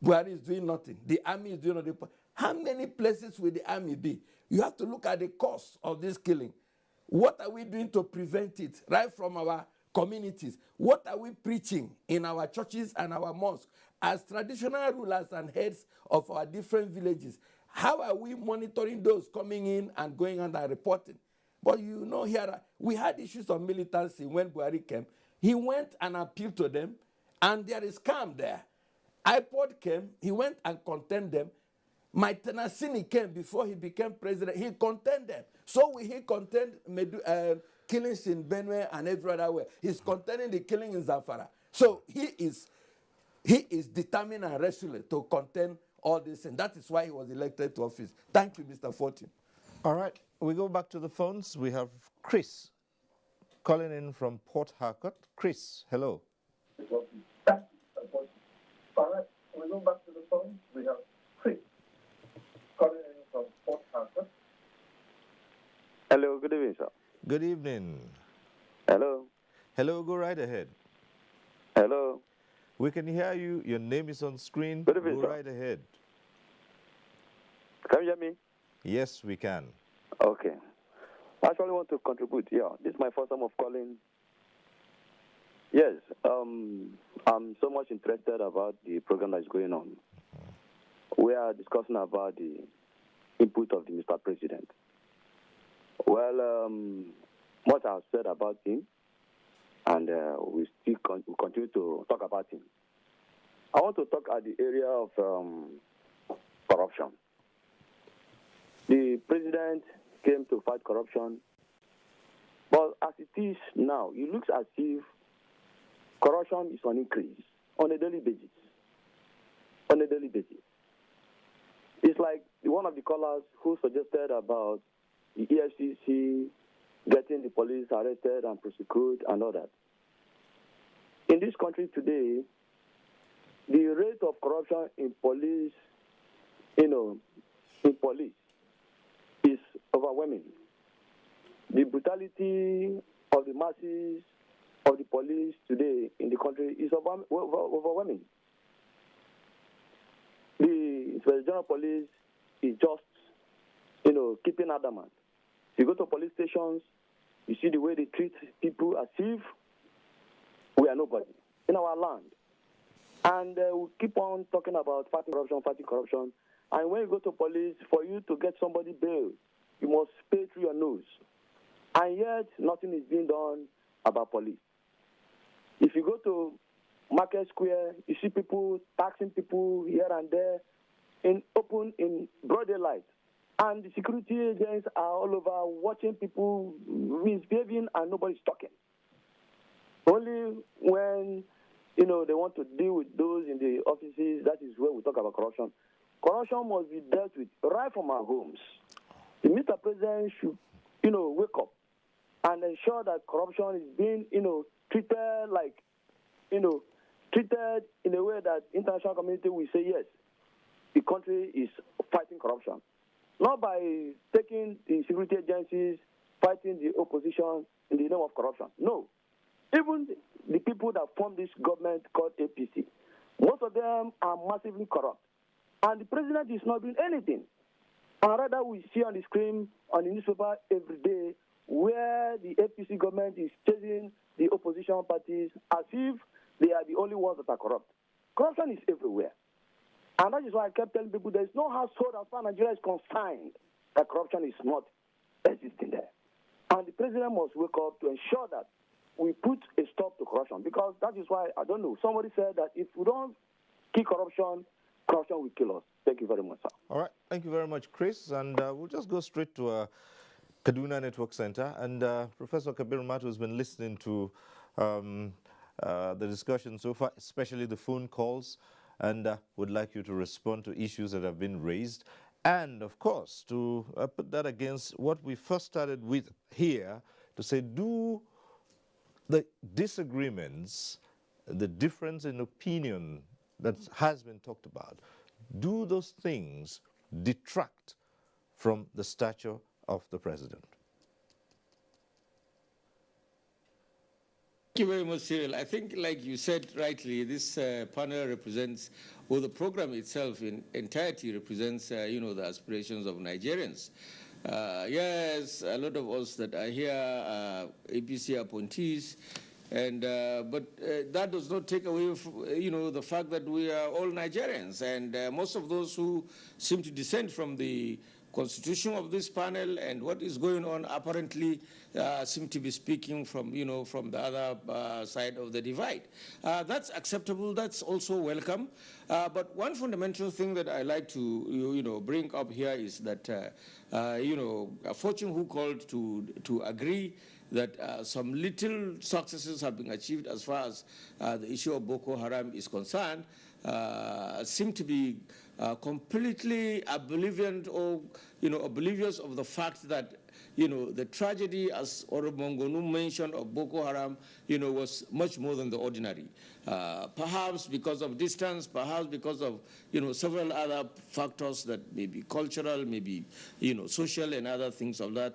Buhari is doing nothing. The army is doing nothing. How many places will the army be? You have to look at the cost of this killing. What are we doing to prevent it right from our communities? What are we preaching in our churches and our mosques as traditional rulers and heads of our different villages? How are we monitoring those coming in and going on and reporting? But here, we had issues of militancy when Buhari came. He went and appealed to them, and there is calm there. iPod came, he went and contained them. My Tenasini came before he became president. He contained them. So he contained killings in Benue and every other way. He's containing the killing in Zamfara. So he is determined and resolute to contain all this, and that is why he was elected to office. Thank you, Mr. Fortune. All right, we go back to the phones. We have Chris calling in from Port Harcourt. Chris, hello. All right, we go back to the phone. We have Chris calling in from Port Harcourt. Hello, good evening, sir. Good evening. Hello. Hello, go right ahead. Hello. We can hear you. Your name is on screen. Good evening, go sir. right ahead. Can you hear me? Yes, we can. Okay. I actually want to contribute. Yeah, this is my first time of calling Yes, I'm so much interested about the program that's going on. We are discussing about the input of the Mr. President. Well, much I've said about him, and we still continue to talk about him. I want to talk at the area of corruption. The president came to fight corruption, but as it is now, it looks as if corruption is on increase on a daily basis. On a daily basis. It's like one of the callers who suggested about the EFCC getting the police arrested and prosecuted and all that. In this country today, the rate of corruption in police, is overwhelming. The brutality of the masses of the police today in the country is overwhelming. The Inspector General of Police is just, keeping adamant. You go to police stations, you see the way they treat people as if we are nobody in our land. And we keep on talking about fighting corruption. And when you go to police, for you to get somebody bail, you must pay through your nose. And yet, nothing is being done about police. If you go to Market Square, you see people taxing people here and there in broad daylight. And the security agents are all over watching people misbehaving and nobody's talking. Only when, they want to deal with those in the offices, that is where we talk about corruption. Corruption must be dealt with right from our homes. The Mr. President should, wake up and ensure that corruption is being, treated like, treated in a way that international community will say, yes, the country is fighting corruption. Not by taking the security agencies, fighting the opposition in the name of corruption. No. Even the people that formed this government called APC, most of them are massively corrupt. And the president is not doing anything. And rather we see on the screen, on the newspaper every day, where the APC government is chasing the opposition parties as if they are the only ones that are corrupt. Corruption is everywhere. And that is why I kept telling people there is no household as far as Nigeria is concerned that corruption is not existing there. And the president must wake up to ensure that we put a stop to corruption, because that is why, I don't know, somebody said that if we don't kill corruption, corruption will kill us. Thank you very much, sir. All right. Thank you very much, Chris. And we'll just go straight to Kaduna Network Center. And Professor Kabir Matu has been listening to the discussion so far, especially the phone calls, and would like you to respond to issues that have been raised. And, of course, to put that against what we first started with here, to say, do the disagreements, the difference in opinion that has been talked about, do those things detract from the stature of the president? Thank you very much, Cyril. I think, like you said rightly, this panel represents, or the program itself in entirety represents, the aspirations of Nigerians. Yes, a lot of us that are here are APC appointees, and but that does not take away, the fact that we are all Nigerians, and most of those who seem to dissent from the constitution of this panel and what is going on apparently seem to be speaking from, from the other side of the divide. That's acceptable. That's also welcome. But one fundamental thing that I like to, bring up here is that, Fortune who called to agree that some little successes have been achieved as far as the issue of Boko Haram is concerned, seem to be completely oblivious or, oblivious of the fact that, the tragedy, as Oromongonu mentioned, of Boko Haram, was much more than the ordinary. Perhaps because of distance, perhaps because of, several other factors that may be cultural, maybe, social and other things of that.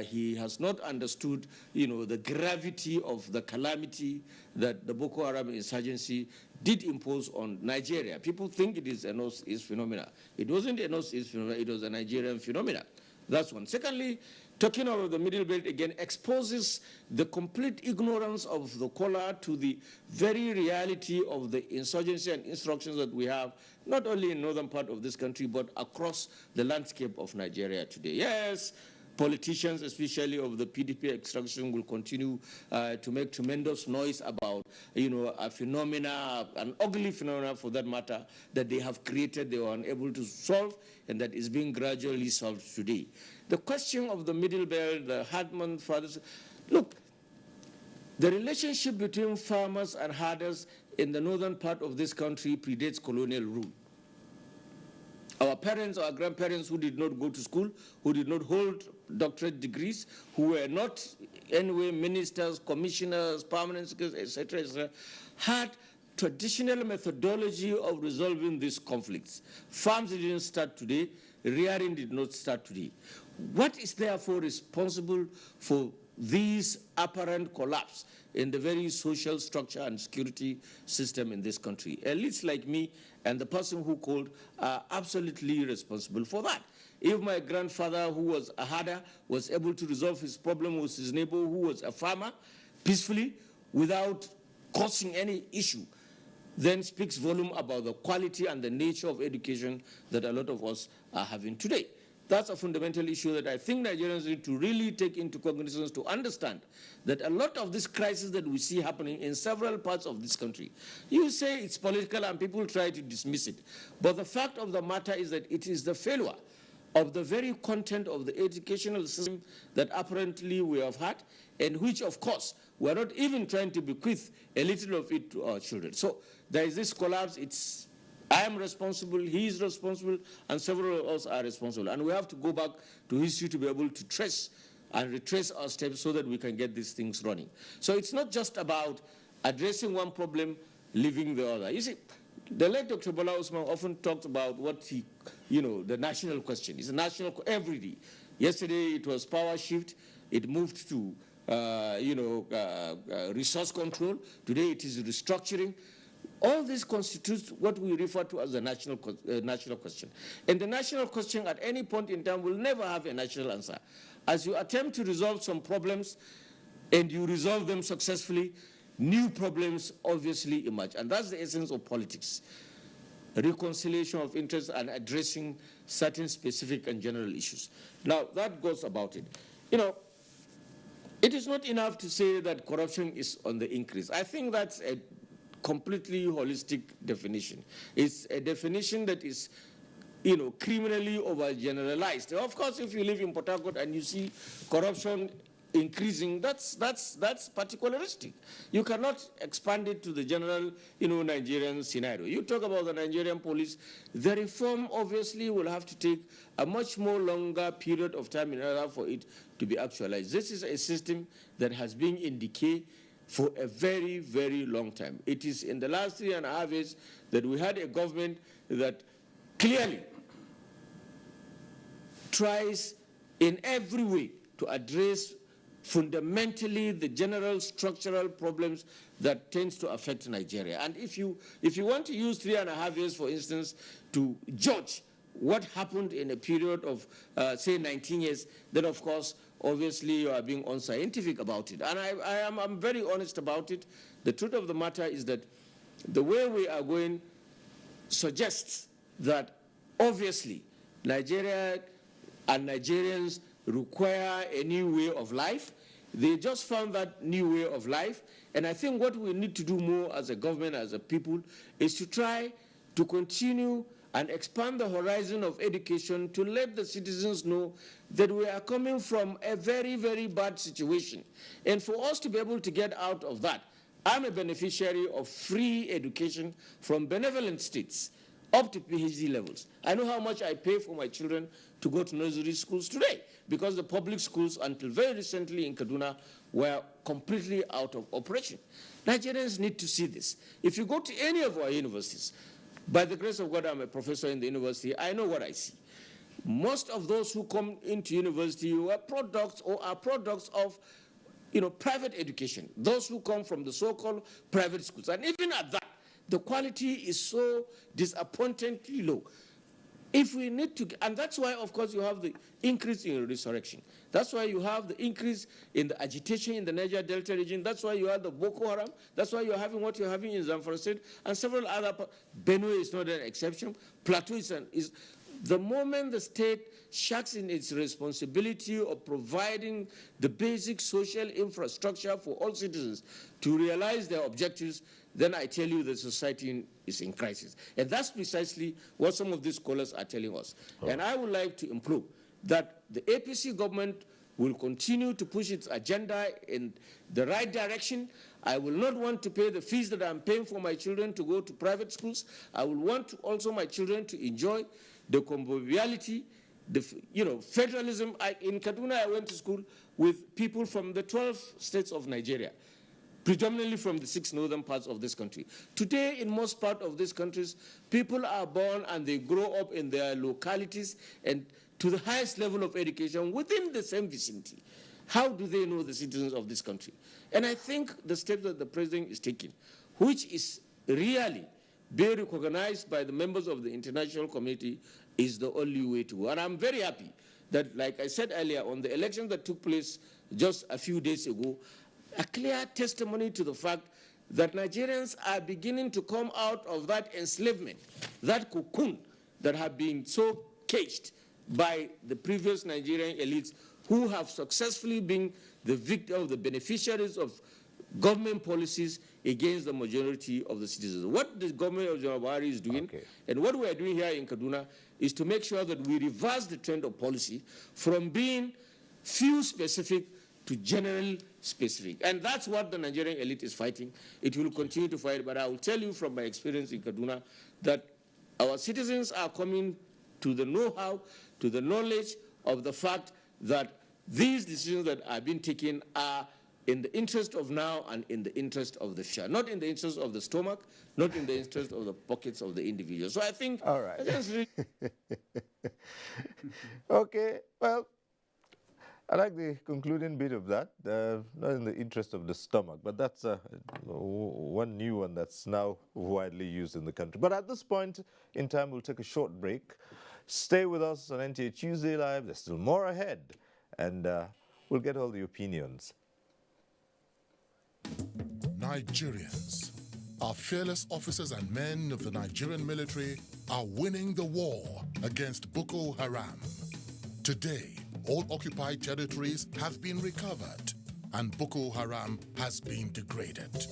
He has not understood, the gravity of the calamity that the Boko Haram insurgency did impose on Nigeria. People think it is a Northeast phenomena. It wasn't a Northeast phenomena, it was a Nigerian phenomena. That's one. Secondly, talking about the Middle Belt again exposes the complete ignorance of the caller to the very reality of the insurgency and instructions that we have, not only in northern part of this country, but across the landscape of Nigeria today. Yes, politicians, especially of the PDP extraction, will continue to make tremendous noise about, a phenomena, an ugly phenomena for that matter, that they have created, they were unable to solve, and that is being gradually solved today. The question of the Middle Belt, the Hartman fathers, look, the relationship between farmers and herders in the northern part of this country predates colonial rule. Our parents, our grandparents who did not go to school, who did not hold doctorate degrees, who were not anyway ministers, commissioners, permanent secretaries, etc., had traditional methodology of resolving these conflicts. Farms didn't start today, rearing did not start today. What is therefore responsible for this apparent collapse in the very social structure and security system in this country? Elites like me and the person who called are absolutely responsible for that. If my grandfather, who was a herder, was able to resolve his problem with his neighbor who was a farmer peacefully without causing any issue, then speaks volume about the quality and the nature of education that a lot of us are having today. That's a fundamental issue that I think Nigerians need to really take into cognizance to understand that a lot of this crisis that we see happening in several parts of this country, you say it's political and people try to dismiss it. But the fact of the matter is that it is the failure of the very content of the educational system that apparently we have had, and which, of course, we're not even trying to bequeath a little of it to our children. So there is this collapse. I am responsible, he is responsible, and several of us are responsible. And we have to go back to history to be able to trace and retrace our steps so that we can get these things running. So it's not just about addressing one problem, leaving the other. You see, the late Dr. Bola Usman often talked about what he, the national question. It's a national every day. Yesterday it was power shift. It moved to, resource control. Today it is restructuring. All this constitutes what we refer to as the national question. And the national question at any point in time will never have a national answer. As you attempt to resolve some problems and you resolve them successfully, new problems obviously emerge. And that's the essence of politics. Reconciliation of interests and addressing certain specific and general issues. Now, that goes about it. It is not enough to say that corruption is on the increase. I think that's a completely holistic definition. It's a definition that is, criminally overgeneralized. Of course, if you live in Port Harcourt and you see corruption increasing, that's particularistic. You cannot expand it to the general, Nigerian scenario. You talk about the Nigerian police, the reform obviously will have to take a much more longer period of time in order for it to be actualized. This is a system that has been in decay for a very, very long time. It is in the last 3.5 years that we had a government that clearly tries in every way to address fundamentally the general structural problems that tends to affect Nigeria. And if you want to use 3.5 years, for instance, to judge what happened in a period of, say, 19 years, then of course, obviously you are being unscientific about it. And I'm very honest about it. The truth of the matter is that the way we are going suggests that obviously Nigeria and Nigerians require a new way of life. They just found that new way of life. And I think what we need to do more as a government, as a people, is to try to continue and expand the horizon of education to let the citizens know that we are coming from a very, very bad situation. And for us to be able to get out of that, I'm a beneficiary of free education from benevolent states up to PhD levels. I know how much I pay for my children to go to nursery schools today because the public schools until very recently in Kaduna were completely out of operation. Nigerians need to see this. If you go to any of our universities, by the grace of God, I'm a professor in the university, I know what I see. Most of those who come into university were products or are products of private education, those who come from the so-called private schools. And even at that, the quality is so disappointingly low. If we need to, and that's why, of course, you have the increase in resurrection. That's why you have the increase in the agitation in the Niger Delta region. That's why you have the Boko Haram. That's why you're having what you're having in Zamfara State and several other. Benue is not an exception. Plateau is the moment the state shirks in its responsibility of providing the basic social infrastructure for all citizens to realize their objectives, then I tell you the society is in crisis. And that's precisely what some of these scholars are telling us. Oh. And I would like to improve that the APC government will continue to push its agenda in the right direction. I will not want to pay the fees that I'm paying for my children to go to private schools. I will want also my children to enjoy the conviviality, federalism. In Kaduna, I went to school with people from the 12 states of Nigeria, predominantly from the 6 northern parts of this country. Today, in most parts of these countries, people are born and they grow up in their localities and to the highest level of education within the same vicinity. How do they know the citizens of this country? And I think the step that the president is taking, which is really being recognized by the members of the international community, is the only way to go. And I'm very happy that, like I said earlier, on the election that took place just a few days ago, a clear testimony to the fact that Nigerians are beginning to come out of that enslavement, that cocoon that have been so caged by the previous Nigerian elites who have successfully been the victim of the beneficiaries of government policies against the majority of the citizens. What the government of General Buhari is doing, and what we are doing here in Kaduna, is to make sure that we reverse the trend of policy from being few specific to general specific. And that's what the Nigerian elite is fighting. It will continue to fight, but I will tell you from my experience in Kaduna that our citizens are coming to the know-how, to the knowledge of the fact that these decisions that are being taken are in the interest of now and in the interest of the future, not in the interest of the stomach, not in the interest of the pockets of the individual. So I think... All right. Okay, well, I like the concluding bit of that, not in the interest of the stomach, but that's one new one that's now widely used in the country. But at this point in time, we'll take a short break. Stay with us on NTA Tuesday Live. There's still more ahead, and we'll get all the opinions. Nigerians, our fearless officers and men of the Nigerian military are winning the war against Boko Haram. Today, all occupied territories have been recovered and Boko Haram has been degraded.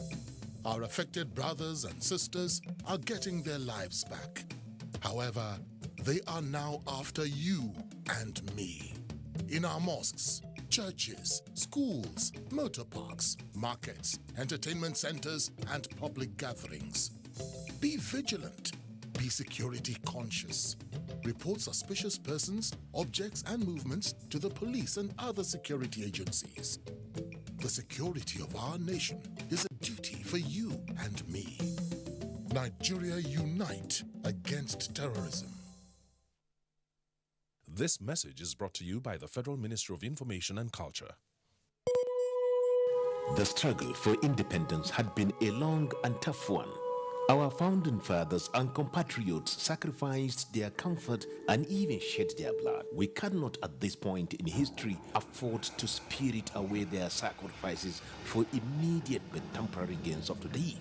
Our affected brothers and sisters are getting their lives back. However, they are now after you and me. In our mosques, churches, schools, motor parks, markets, entertainment centers, and public gatherings. Be vigilant. Be security conscious. Report suspicious persons, objects, and movements to the police and other security agencies. The security of our nation is a duty for you and me. Nigeria, unite against terrorism. This message is brought to you by the Federal Ministry of Information and Culture. The struggle for independence had been a long and tough one. Our founding fathers and compatriots sacrificed their comfort and even shed their blood. We cannot at this point in history afford to spirit away their sacrifices for immediate but temporary gains of today.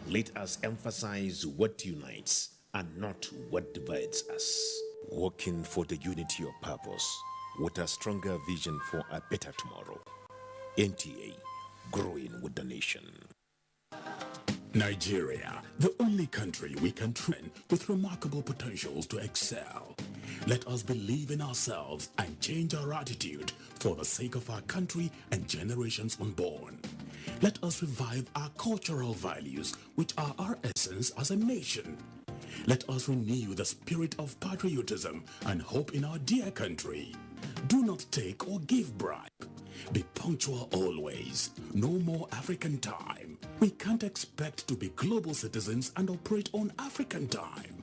Let us emphasize what unites and not what divides us. Working for the unity of purpose with a stronger vision for a better tomorrow. NTA, growing with the nation. Nigeria, the only country we can train with remarkable potentials to excel. Let us believe in ourselves and change our attitude for the sake of our country and generations unborn. Let us revive our cultural values, which are our essence as a nation. Let us renew the spirit of patriotism and hope in our dear country. Do not take or give bribe. Be punctual always. No more African time. We can't expect to be global citizens and operate on African time.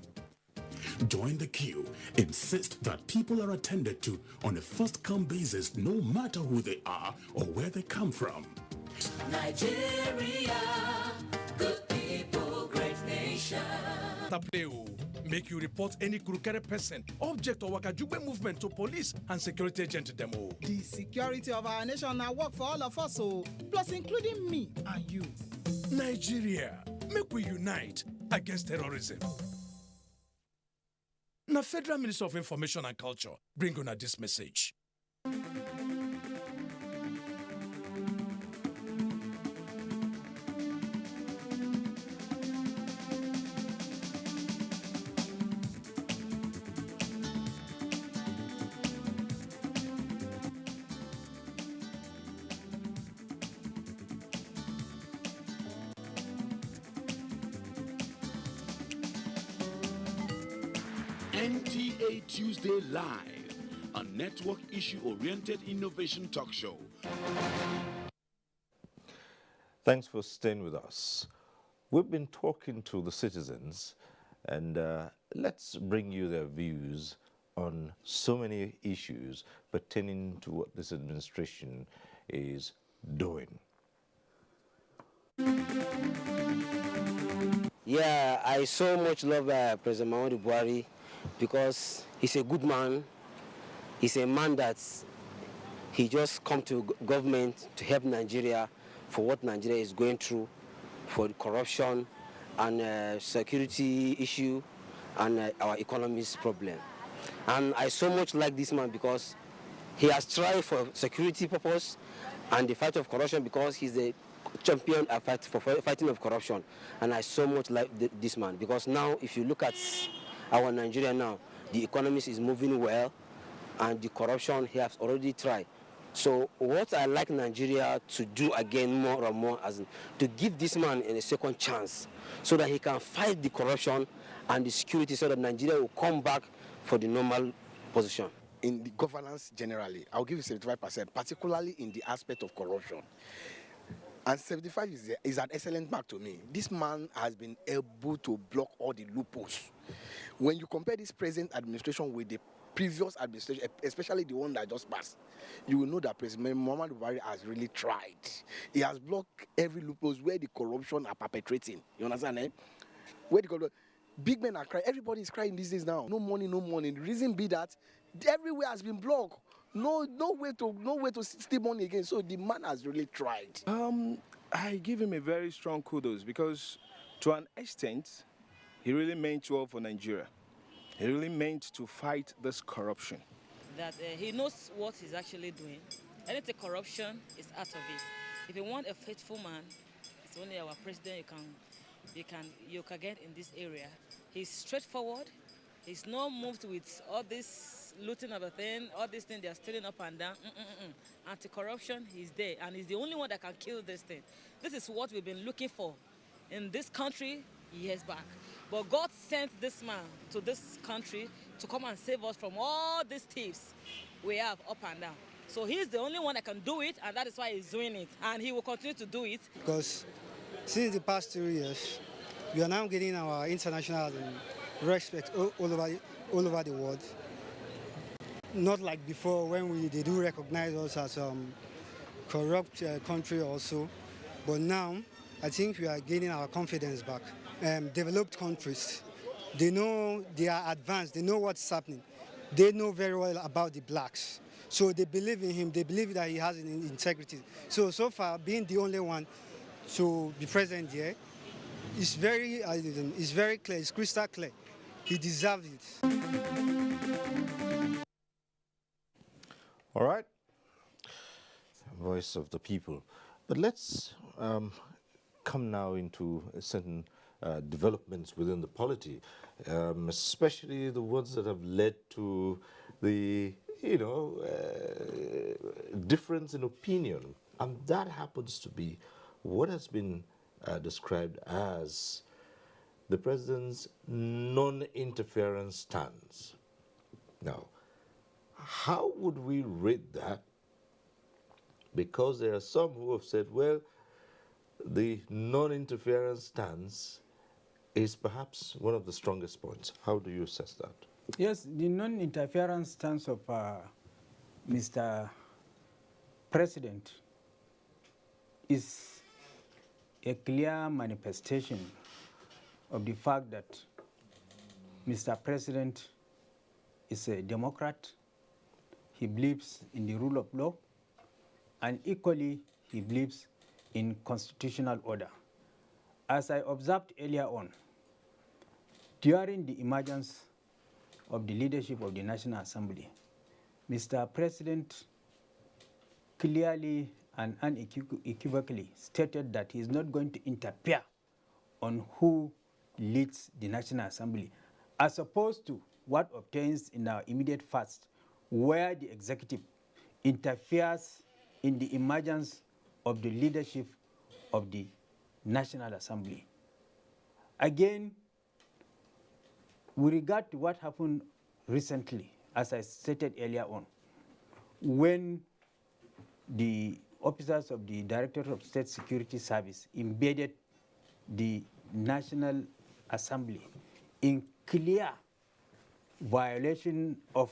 Join the queue. Insist that people are attended to on a first-come basis, no matter who they are or where they come from. Nigeria, good people, great nation. play, make you report any crooked person, object or wakajube movement to police and security agent demo. The security of our nation now work for all of us, plus including me and you. Nigeria, make we unite against terrorism. Now, Federal Minister of Information and Culture bring on this message. NTA Tuesday Live, a network issue-oriented innovation talk show. Thanks for staying with us. We've been talking to the citizens, and let's bring you their views on so many issues pertaining to what this administration is doing. Yeah, I so much love President Muhammadu Buhari because he's a good man. He's a man that he just come to government to help Nigeria for what Nigeria is going through, for the corruption and security issue and our economy's problem. And I so much like this man because he has tried for security purpose and the fight of corruption because he's the champion for fighting of corruption. And I so much like this man because now if you look at our Nigeria now, the economy is moving well and the corruption he has already tried. So what I like Nigeria to do again more and more as to give this man a second chance so that he can fight the corruption and the security so that Nigeria will come back for the normal position. In the governance generally, I'll give you 75%, particularly in the aspect of corruption. And 75 is an excellent mark to me. This man has been able to block all the loopholes. When you compare this present administration with the previous administration, especially the one that just passed, you will know that President Muhammadu Buhari has really tried. He has blocked every loophole where the corruption are perpetrating. You understand, eh? Where the corruption, big men are crying. Everybody is crying these days now. No money, no money. The reason be that everywhere has been blocked. No way to steal money again. So the man has really tried. I give him a very strong kudos because to an extent, he really meant well for Nigeria. He really meant to fight this corruption. That he knows what he's actually doing. Anything corruption is out of it. If you want a faithful man, it's only our president you can get in this area. He's straightforward. He's not moved with all this looting of a thing, all these things they are stealing up and down. Anti-corruption, he's there, and he's the only one that can kill this thing. This is what we've been looking for in this country years back. But God sent this man to this country to come and save us from all these thieves we have up and down. So he's the only one that can do it, and that is why he's doing it. And he will continue to do it. Because since the past 2 years, we are now getting our international respect all over the world. Not like before when they do recognize us as a corrupt country also. But now, I think we are gaining our confidence back. Developed countries, they know they are advanced, they know what's happening. They know very well about the blacks. So they believe in him, they believe that he has integrity. So far, being the only one to be present here, it's very clear, it's crystal clear. He deserves it. All right, voice of the people. But let's come now into certain developments within the polity, especially the ones that have led to the, difference in opinion. And that happens to be what has been described as the president's non-interference stance. Now, how would we rate that? Because there are some who have said, well, the non-interference stance is perhaps one of the strongest points. How do you assess that? Yes, the non-interference stance of Mr. President is a clear manifestation of the fact that Mr. President is a Democrat. He believes in the rule of law, and equally, he believes in constitutional order. As I observed earlier on, during the emergence of the leadership of the National Assembly, Mr. President clearly and unequivocally stated that he is not going to interfere on who leads the National Assembly, as opposed to what obtains in our immediate past, where the executive interferes in the emergence of the leadership of the National Assembly. Again, with regard to what happened recently, as I stated earlier on, when the officers of the Directorate of State Security Service invaded the National Assembly in clear violation of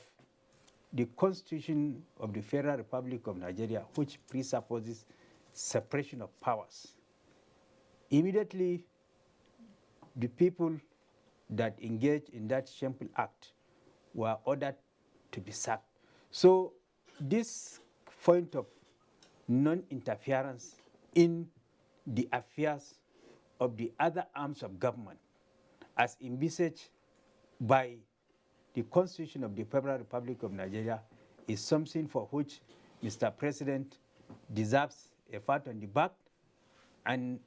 the Constitution of the Federal Republic of Nigeria, which presupposes separation of powers. Immediately, the people that engaged in that shameful act were ordered to be sacked. So this point of non-interference in the affairs of the other arms of government, as envisaged by the Constitution of the Federal Republic of Nigeria, is something for which Mr. President deserves a pat on the back, and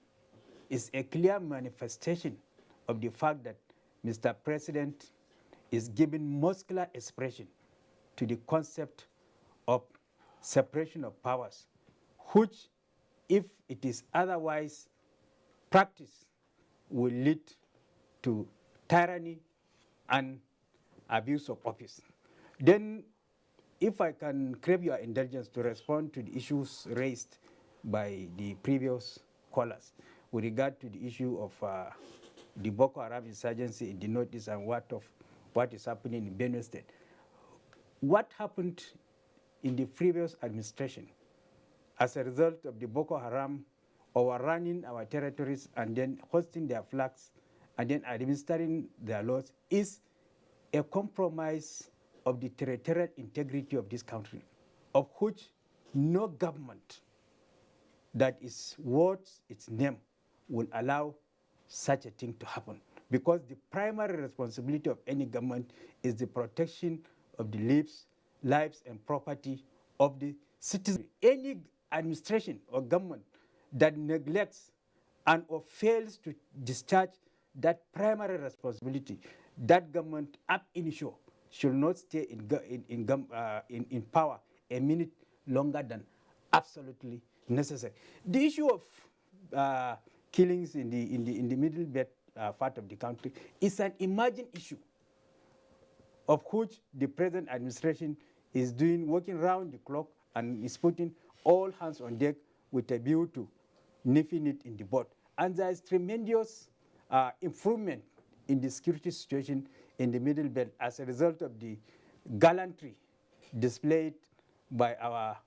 is a clear manifestation of the fact that Mr. President is giving muscular expression to the concept of separation of powers, which, if it is otherwise practiced, will lead to tyranny and abuse of office. Then, if I can crave your indulgence to respond to the issues raised by the previous callers with regard to the issue of the Boko Haram insurgency in the Northeast and what is happening in Benue State. What happened in the previous administration as a result of the Boko Haram overrunning our territories and then hosting their flags and then administering their laws is a compromise of the territorial integrity of this country, of which no government that is worth its name will allow such a thing to happen, because the primary responsibility of any government is the protection of the lives and property of the citizens. Any administration or government that neglects and or fails to discharge that primary responsibility, that government ab initio should not stay in power a minute longer than absolutely necessary. The issue of killings in the middle belt part of the country is an emerging issue of which the present administration is working round the clock and is putting all hands on deck with a view to nipping it in the bud. And there is tremendous improvement in the security situation in the middle belt as a result of the gallantry displayed by our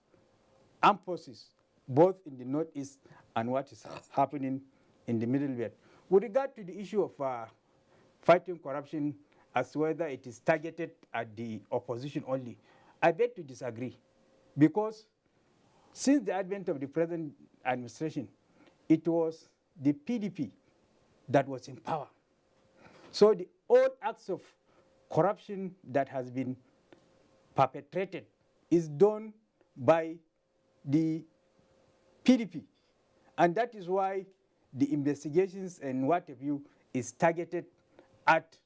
armed forces, both in the Northeast and what is happening in the middle belt. With regard to the issue of fighting corruption as whether it is targeted at the opposition only, I beg to disagree, because since the advent of the present administration, it was the PDP that was in power. So all acts of corruption that has been perpetrated is done by the PDP. And that is why the investigations and what have you is targeted at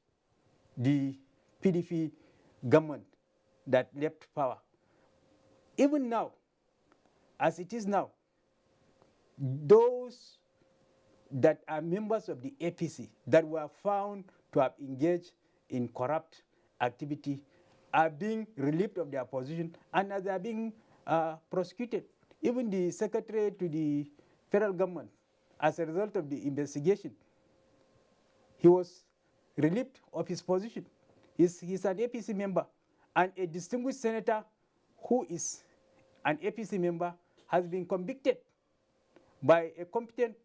the PDP government that left power. Even now, as it is now, those that are members of the APC that were found to have engaged in corrupt activity are being relieved of their position and they are being prosecuted. Even the secretary to the federal government, as a result of the investigation, he was relieved of his position. He's an APC member, and a distinguished senator who is an APC member has been convicted by a competent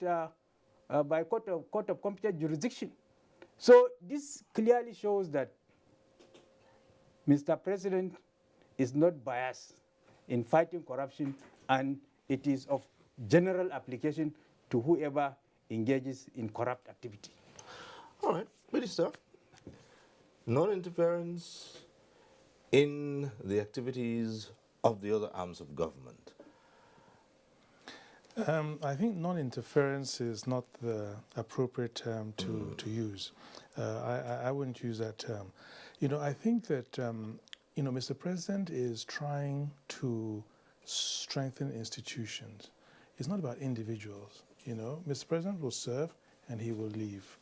by court of competent jurisdiction So this clearly shows that Mr. President is not biased in fighting corruption, and it is of general application to whoever engages in corrupt activity. All right, Minister, non-interference in the activities of the other arms of government. I think non-interference is not the appropriate term to use. I wouldn't use that term. I think that, Mr. President is trying to strengthen institutions. It's not about individuals. Mr. President will serve and he will leave.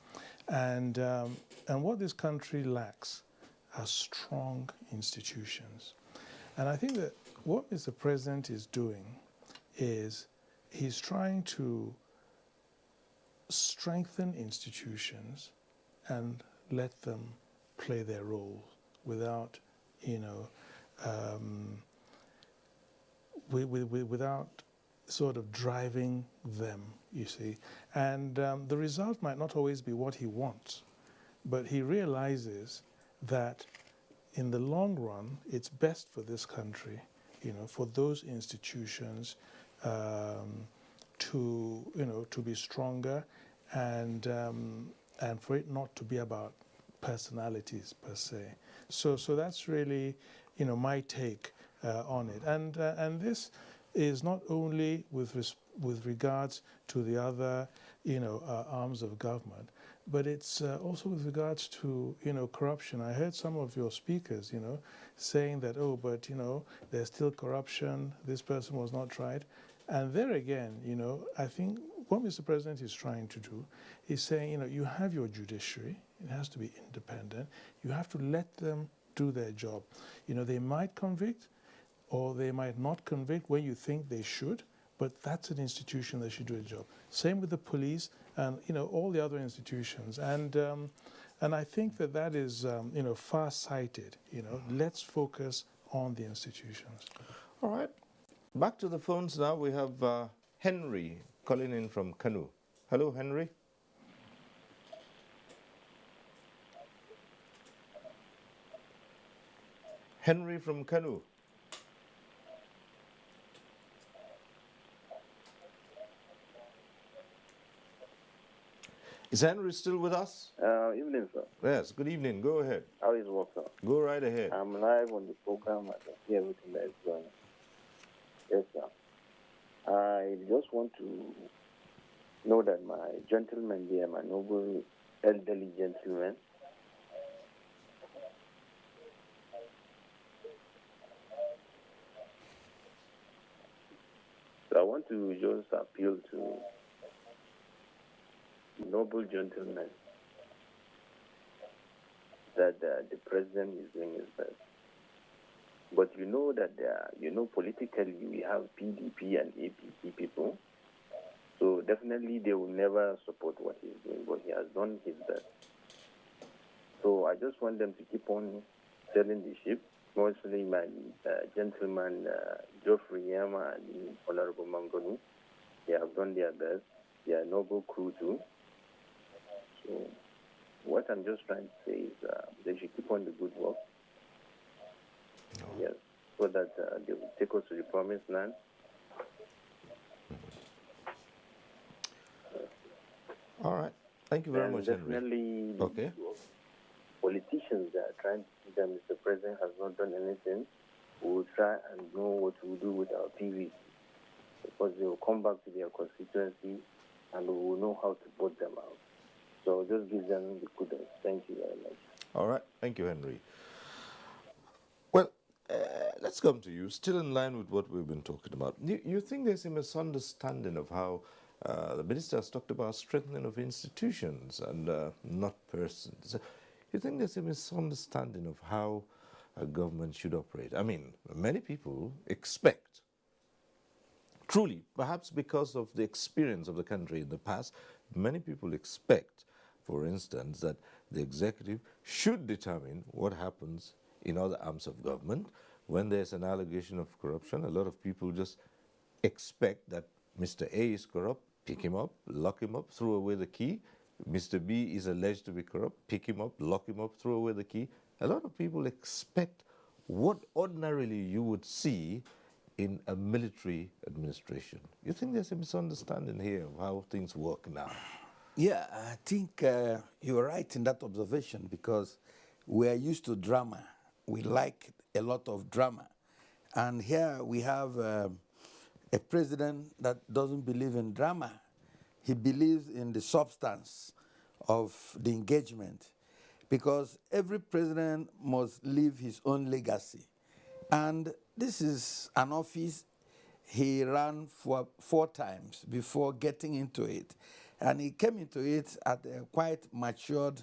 And what this country lacks are strong institutions. And I think that what Mr. President is doing is he's trying to strengthen institutions and let them play their role without, without sort of driving them, you see. And the result might not always be what he wants, but he realizes that in the long run, it's best for this country, for those institutions to be stronger, and for it not to be about personalities per se. So that's really, my take on it. And this is not only with regards to the other, arms of government, but it's also with regards to, corruption. I heard some of your speakers, saying that, oh, but, there's still corruption, this person was not tried. And there again, I think what Mr. President is trying to do is saying, you have your judiciary, it has to be independent, you have to let them do their job. They might convict or they might not convict when you think they should, but that's an institution that should do a job. Same with the police and, all the other institutions. And I think that is, far-sighted. Let's focus on the institutions. All right. Back to the phones now. We have Henry calling in from Kanu. Hello, Henry. Henry from Kanu. Is Henry still with us? Evening, sir. Yes, good evening. Go ahead. How is work, sir? Go right ahead. I'm live on the program. I can see everything that is going on. Yes, sir. I just want to know that my gentleman there, my noble elderly gentleman, so I want to just appeal to noble gentleman that the president is doing his best. But you know that politically we have PDP and APC people. So definitely they will never support what he's doing, but he has done his best. So I just want them to keep on selling the ship, mostly my gentleman Geoffrey Yama and Honorable Mangonu. They have done their best. They are noble crew too. So what I'm just trying to say is they should keep on the good work. Yes, so that they will take us to the promised land. All right. Thank you very much, Henry. Definitely, okay. Politicians that are trying to see that Mr. President has not done anything, we will try and know what we will do with our PVC, because they will come back to their constituency and we will know how to put them out. So just give them the kudos. Thank you very much. All right. Thank you, Henry. Well, let's come to you, still in line with what we've been talking about. You think there's a misunderstanding of how the minister has talked about strengthening of institutions and not persons. You think there's a misunderstanding of how a government should operate? I mean, many people expect, truly, perhaps because of the experience of the country in the past, many people expect, for instance, that the executive should determine what happens in other arms of government. When there's an allegation of corruption, a lot of people just expect that Mr. A is corrupt, pick him up, lock him up, throw away the key, Mr. B is alleged to be corrupt, pick him up, lock him up, throw away the key. A lot of people expect what ordinarily you would see in a military administration. You think there's a misunderstanding here of how things work now? Yeah, I think you're right in that observation because we're used to drama. We like a lot of drama. And here we have a president that doesn't believe in drama. He believes in the substance of the engagement because every president must leave his own legacy. And this is an office he ran for 4 times before getting into it. And he came into it at a quite matured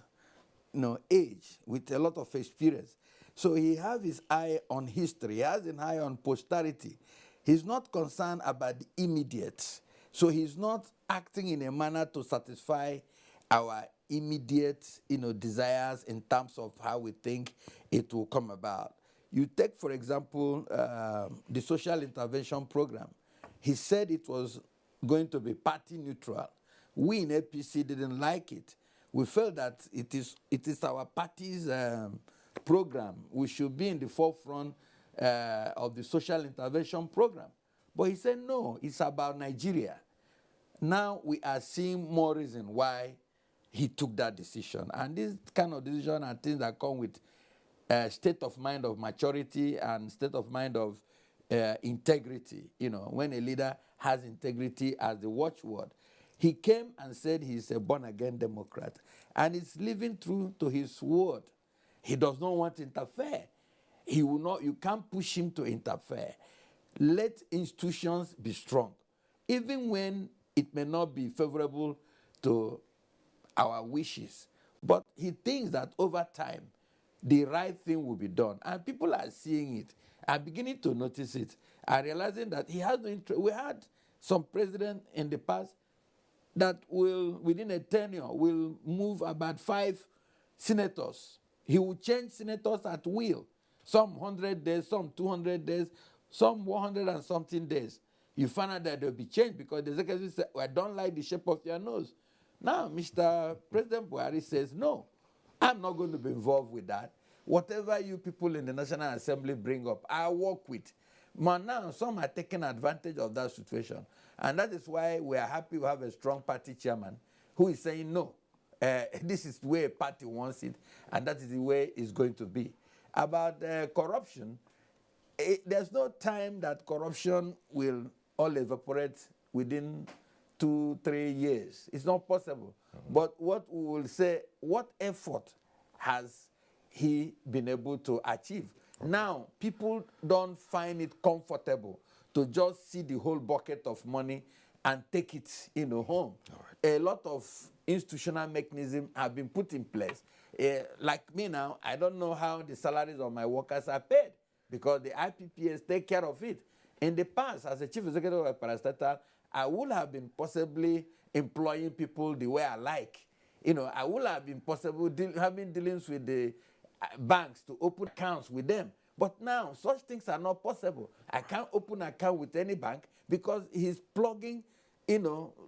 age with a lot of experience. So he has his eye on history, he has an eye on posterity. He's not concerned about the immediate. So he's not acting in a manner to satisfy our immediate desires in terms of how we think it will come about. You take, for example, the social intervention program. He said it was going to be party neutral. We in APC didn't like it. We felt that it is our party's program. We should be in the forefront of the social intervention program. But he said, no, it's about Nigeria. Now we are seeing more reason why he took that decision. And this kind of decision are things that come with state of mind of maturity and state of mind of integrity. When a leader has integrity as the watchword. He came and said he's a born-again Democrat, and he's living true to his word. He does not want to interfere. He will not. You can't push him to interfere. Let institutions be strong, even when it may not be favorable to our wishes. But he thinks that over time, the right thing will be done, and people are seeing it, are beginning to notice it, are realizing that he has no interest. We had some president in the past that will, within a tenure, will move about 5 senators. He will change senators at will. Some 100 days, some 200 days, some 100 and something days. You find out that they'll be changed because the secretary said, well, I don't like the shape of your nose. Now, Mr. President Buhari says, no, I'm not going to be involved with that. Whatever you people in the National Assembly bring up, I'll work with. But now, some are taking advantage of that situation. And that is why we are happy we have a strong party chairman who is saying, no, this is the way a party wants it, and that is the way it's going to be. About corruption, there's no time that corruption will all evaporate within 2-3 years. It's not possible. But what we will say, what effort has he been able to achieve? Now, people don't find it comfortable to just see the whole bucket of money and take it home. A lot of institutional mechanisms have been put in place. Like me now, I don't know how the salaries of my workers are paid because the IPPS take care of it. In the past, as a chief executive of Parastatal, I would have been possibly employing people the way I like. I would have been possible having dealings with the banks to open accounts with them. But now, such things are not possible. I can't open an account with any bank because he's plugging,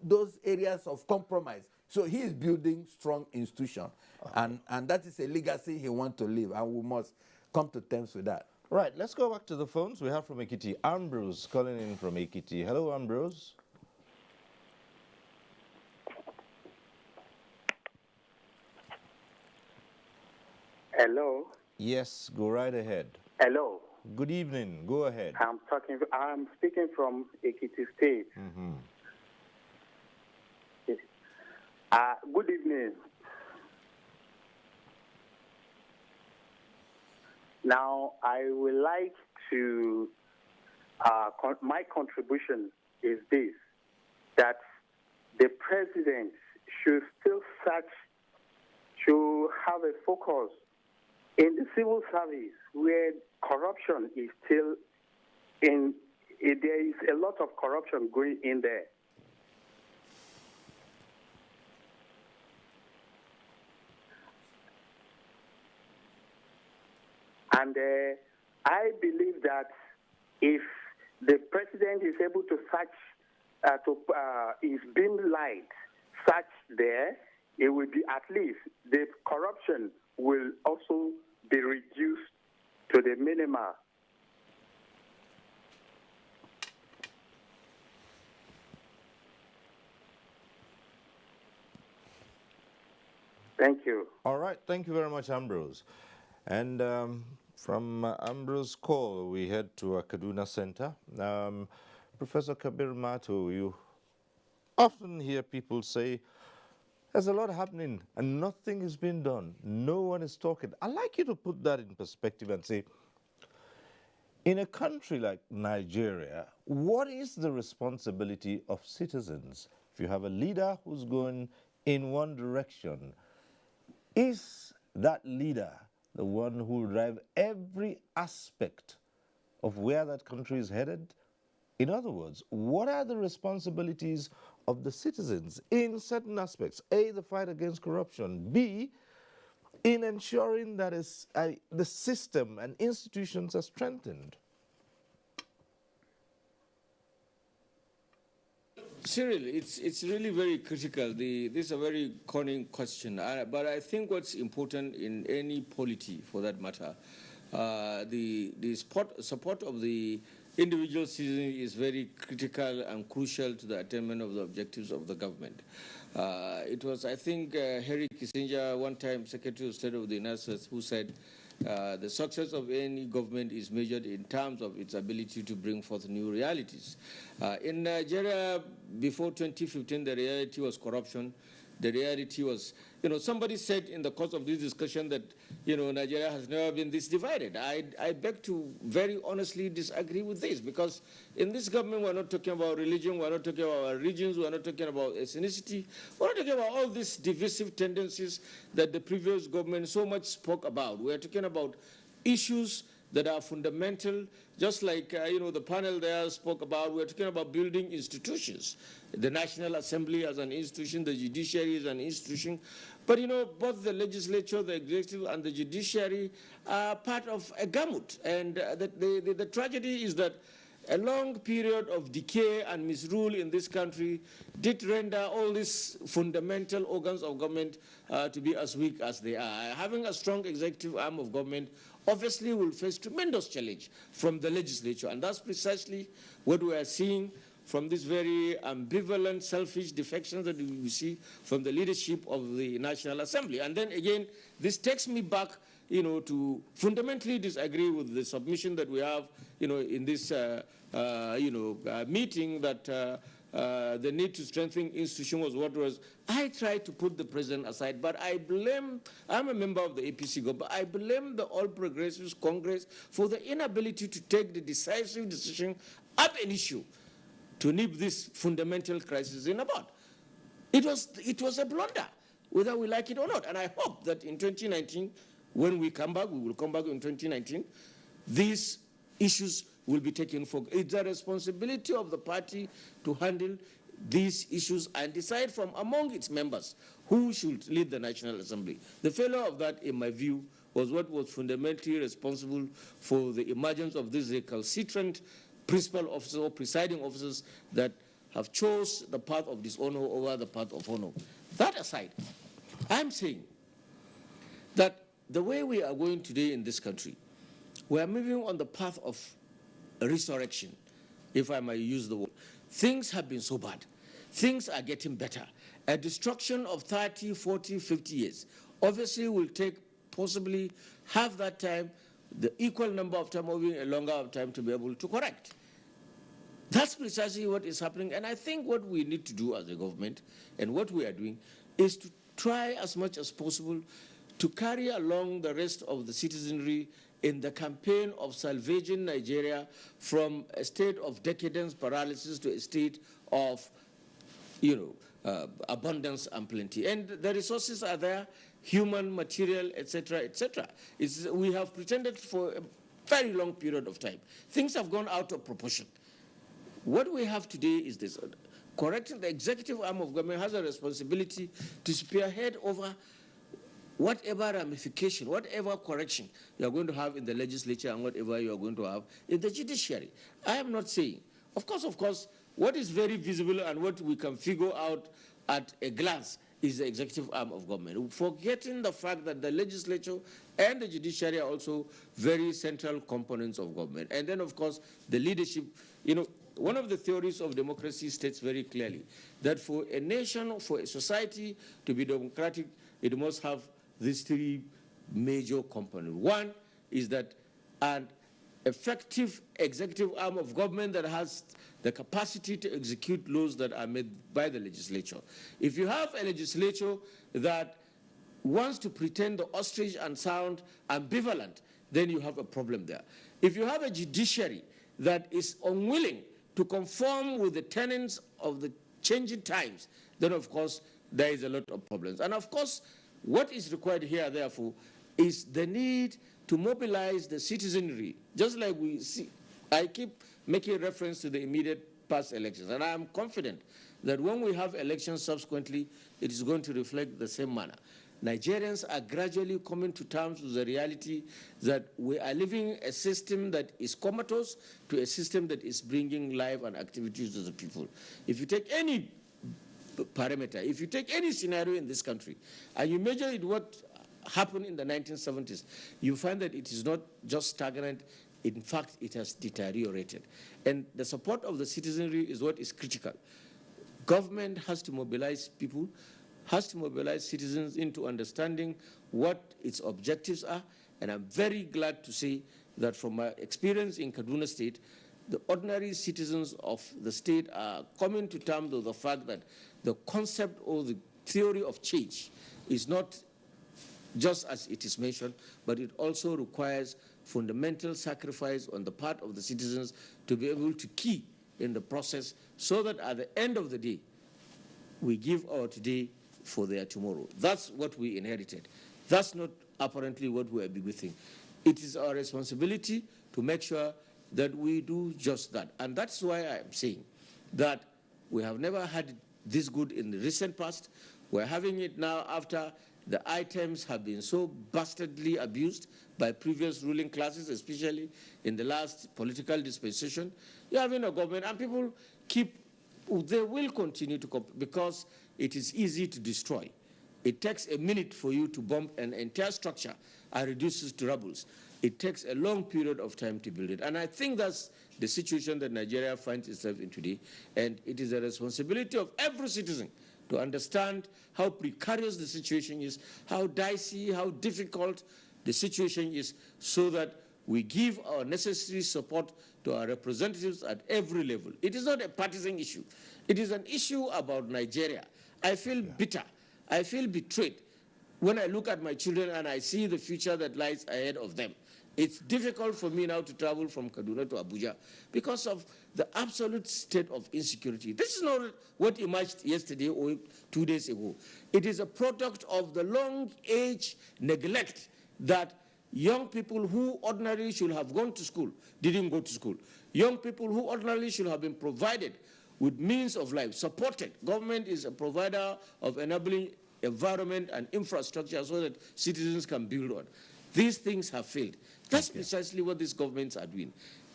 those areas of compromise. So he is building strong institutions. And that is a legacy he wants to leave, and we must come to terms with that. Right, let's go back to the phones. We have from Ekiti, Ambrose calling in from Ekiti. Hello, Ambrose. Hello. Yes, go right ahead. Hello. Good evening. Go ahead. I'm speaking from Ekiti State. Mm-hmm. Good evening. Now, I would like to, my contribution is this, that the president should still to have a focus in the civil service where corruption is still there is a lot of corruption going in there. And I believe that if the president is able to search, is being light, search there, it will be at least the corruption will also be reduced to the minimum. Thank you. All right. Thank you very much, Ambrose. And from Ambrose's call, we head to a Kaduna Center. Professor Kabir Mato, you often hear people say, there's a lot happening and nothing is being done. No one is talking. I'd like you to put that in perspective and say, in a country like Nigeria, what is the responsibility of citizens? If you have a leader who's going in one direction, is that leader the one who will drive every aspect of where that country is headed? In other words, what are the responsibilities of the citizens in certain aspects? A, the fight against corruption. B, in ensuring that the system and institutions are strengthened. Cyril, it's really very critical. This is a very cunning question. But I think what's important in any polity, for that matter, the support of the individual citizen is very critical and crucial to the attainment of the objectives of the government. It was, I think, Henry Kissinger, one time Secretary of State of the United States, who said, the success of any government is measured in terms of its ability to bring forth new realities. In Nigeria, before 2015, the reality was corruption. The reality was, somebody said in the course of this discussion that, Nigeria has never been this divided. I beg to very honestly disagree with this, because in this government, we're not talking about religion, we're not talking about regions, we're not talking about ethnicity, we're not talking about all these divisive tendencies that the previous government so much spoke about. We're talking about issues that are fundamental, just like, the panel there spoke about. We're talking about building institutions. The National Assembly as an institution, the judiciary is an institution. But, both the legislature, the executive, and the judiciary are part of a gamut. And the tragedy is that a long period of decay and misrule in this country did render all these fundamental organs of government to be as weak as they are. Having a strong executive arm of government obviously will face tremendous challenge from the legislature, and that's precisely what we are seeing from this very ambivalent, selfish defections that we see from the leadership of the National Assembly. And then again, this takes me back, to fundamentally disagree with the submission that we have, in this, meeting that the need to strengthen institution was what was. I tried to put the president aside, but I'm a member of the APC group, but I blame the All Progressives Congress for the inability to take the decisive decision at an issue to nip this fundamental crisis in the bud. It was a blunder, whether we like it or not. And I hope that in 2019, when we come back, we will come back in 2019, these issues will be taken for. It's a responsibility of the party to handle these issues and decide from among its members who should lead the National Assembly. The failure of that, in my view, was what was fundamentally responsible for the emergence of these recalcitrant principal officers or presiding officers that have chose the path of dishonor over the path of honor. That aside, I'm saying that the way we are going today in this country, we are moving on the path of resurrection, if I may use the word. Things have been so bad. Things are getting better. A destruction of 30, 40, 50 years obviously will take possibly half that time, the equal number of time, or even a longer of time to be able to correct. That's precisely what is happening. And I think what we need to do as a government, and what we are doing, is to try as much as possible to carry along the rest of the citizenry in the campaign of salvaging Nigeria from a state of decadence, paralysis, to a state of, abundance and plenty. And the resources are there, human, material, etc., etc. We have pretended for a very long period of time. Things have gone out of proportion. What we have today is this. Correcting the executive arm of government has a responsibility to spearhead over whatever ramification, whatever correction you are going to have in the legislature and whatever you are going to have in the judiciary. I am not saying, of course, what is very visible and what we can figure out at a glance is the executive arm of government, forgetting the fact that the legislature and the judiciary are also very central components of government. And then, of course, the leadership. You know, one of the theories of democracy states very clearly that for a nation, for a society to be democratic, it must have these three major components. One is that an effective executive arm of government that has the capacity to execute laws that are made by the legislature. If you have a legislature that wants to pretend the ostrich and sound ambivalent, then you have a problem there. If you have a judiciary that is unwilling to conform with the tenets of the changing times, then of course there is a lot of problems. And of course, what is required here, therefore, is the need to mobilize the citizenry, just like we see. I keep making reference to the immediate past elections, and I am confident that when we have elections subsequently, it is going to reflect the same manner. Nigerians are gradually coming to terms with the reality that we are living a system that is comatose to a system that is bringing life and activities to the people. If you take any parameter, if you take any scenario in this country, and you measure it what happened in the 1970s, you find that it is not just stagnant. In fact, it has deteriorated. And the support of the citizenry is what is critical. Government has to mobilize people, has to mobilize citizens into understanding what its objectives are. And I'm very glad to say that from my experience in Kaduna State, the ordinary citizens of the state are coming to terms with the fact that the concept or the theory of change is not just as it is mentioned, but it also requires fundamental sacrifice on the part of the citizens to be able to key in the process so that at the end of the day, we give our today for their tomorrow. That's what we inherited. That's not apparently what we are bequeathing. It is our responsibility to make sure that we do just that. And that's why I am saying that we have never had this good in the recent past. We're having it now after the items have been so bastardly abused by previous ruling classes, especially in the last political dispensation. You're having a government, and people they will continue to, because it is easy to destroy. It takes a minute for you to bomb an entire structure and reduce it to rubble. It takes a long period of time to build it. And I think that's the situation that Nigeria finds itself in today. And it is a responsibility of every citizen to understand how precarious the situation is, how dicey, how difficult the situation is, so that we give our necessary support to our representatives at every level. It is not a partisan issue. It is an issue about Nigeria. I feel bitter. I feel betrayed when I look at my children and I see the future that lies ahead of them. It's difficult for me now to travel from Kaduna to Abuja because of the absolute state of insecurity. This is not what emerged yesterday or 2 days ago. It is a product of the long-age neglect that young people who ordinarily should have gone to school didn't go to school. Young people who ordinarily should have been provided with means of life, supported. Government is a provider of enabling environment and infrastructure so that citizens can build on. These things have failed. That's precisely what these governments are doing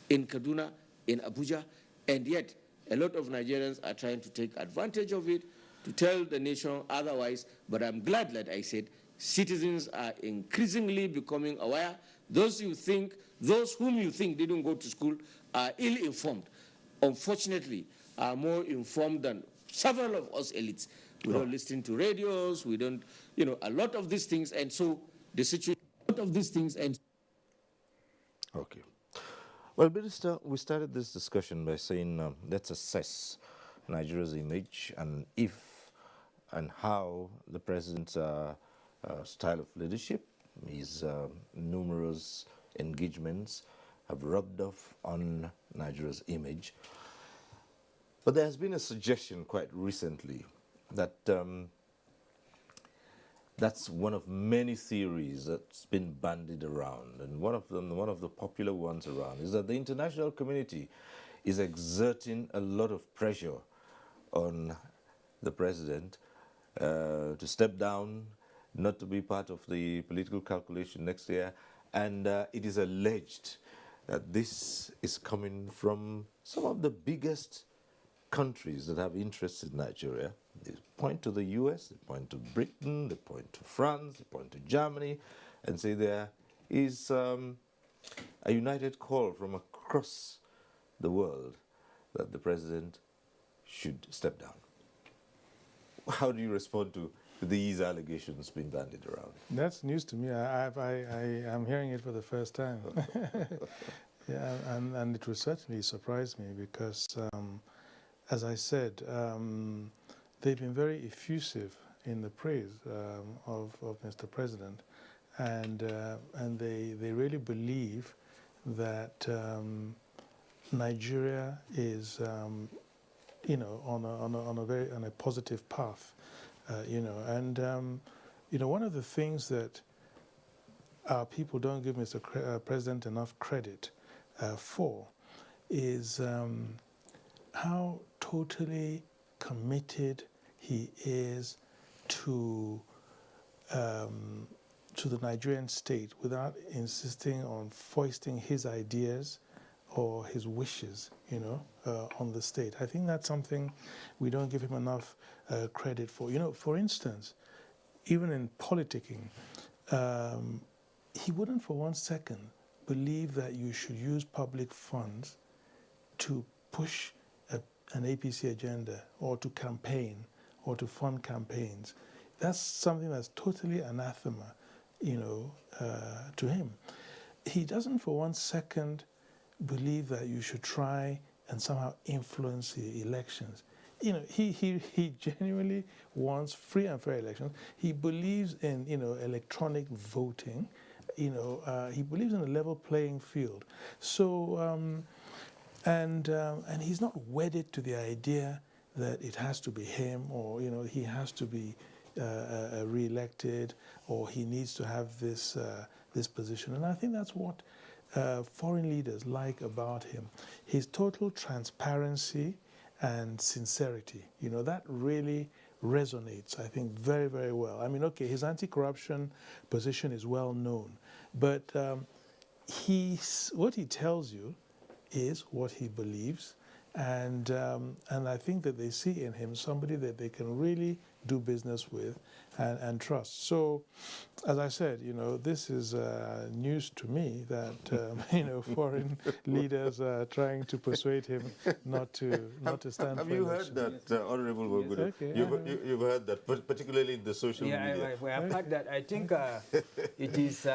in Kaduna, in Abuja, and yet a lot of Nigerians are trying to take advantage of it to tell the nation otherwise. But I'm glad that I said citizens are increasingly becoming aware. Those whom you think didn't go to school are ill-informed. Unfortunately, are more informed than several of us elites. We don't listen to radios, we don't, a lot of these things, and so the situation, a lot of these things, and... Okay. Well, Minister, we started this discussion by saying let's assess Nigeria's image and if and how the president's style of leadership, his numerous engagements have rubbed off on Nigeria's image. But there has been a suggestion quite recently that that's one of many theories that's been bandied around. And one of the popular ones around, is that the international community is exerting a lot of pressure on the president to step down, not to be part of the political calculation next year. And it is alleged that this is coming from some of the biggest countries that have interests in Nigeria. They point to the US, they point to Britain, they point to France, they point to Germany, and say there is a united call from across the world that the president should step down. How do you respond to these allegations being bandied around? That's news to me. I'm hearing it for the first time. Yeah, and it will certainly surprise me because, as I said, they've been very effusive in the praise of Mr. President, and they really believe that Nigeria is, on a positive path, one of the things that our people don't give Mr. President enough credit for is how totally committed he is to the Nigerian state without insisting on foisting his ideas or his wishes, on the state. I think that's something we don't give him enough credit for. For instance, even in politicking, he wouldn't for one second believe that you should use public funds to push an APC agenda or to campaign or to fund campaigns. That's something that's totally anathema, to him. He doesn't for one second believe that you should try and somehow influence the elections. He genuinely wants free and fair elections. He believes in, electronic voting. He believes in a level playing field. So, and he's not wedded to the idea that it has to be him or, he has to be re-elected or he needs to have this position. And I think that's what foreign leaders like about him. His total transparency and sincerity, that really resonates, I think, very, very well. I mean, okay, his anti-corruption position is well known, but what he tells you is what he believes, and I think that they see in him somebody that they can really do business with and trust. So, as I said, this is news to me that foreign leaders are trying to persuade him not to stand. Have you heard that, Honorable Wogudu? Okay, you've heard that, particularly in the social media. Yeah, I've heard that. I think it is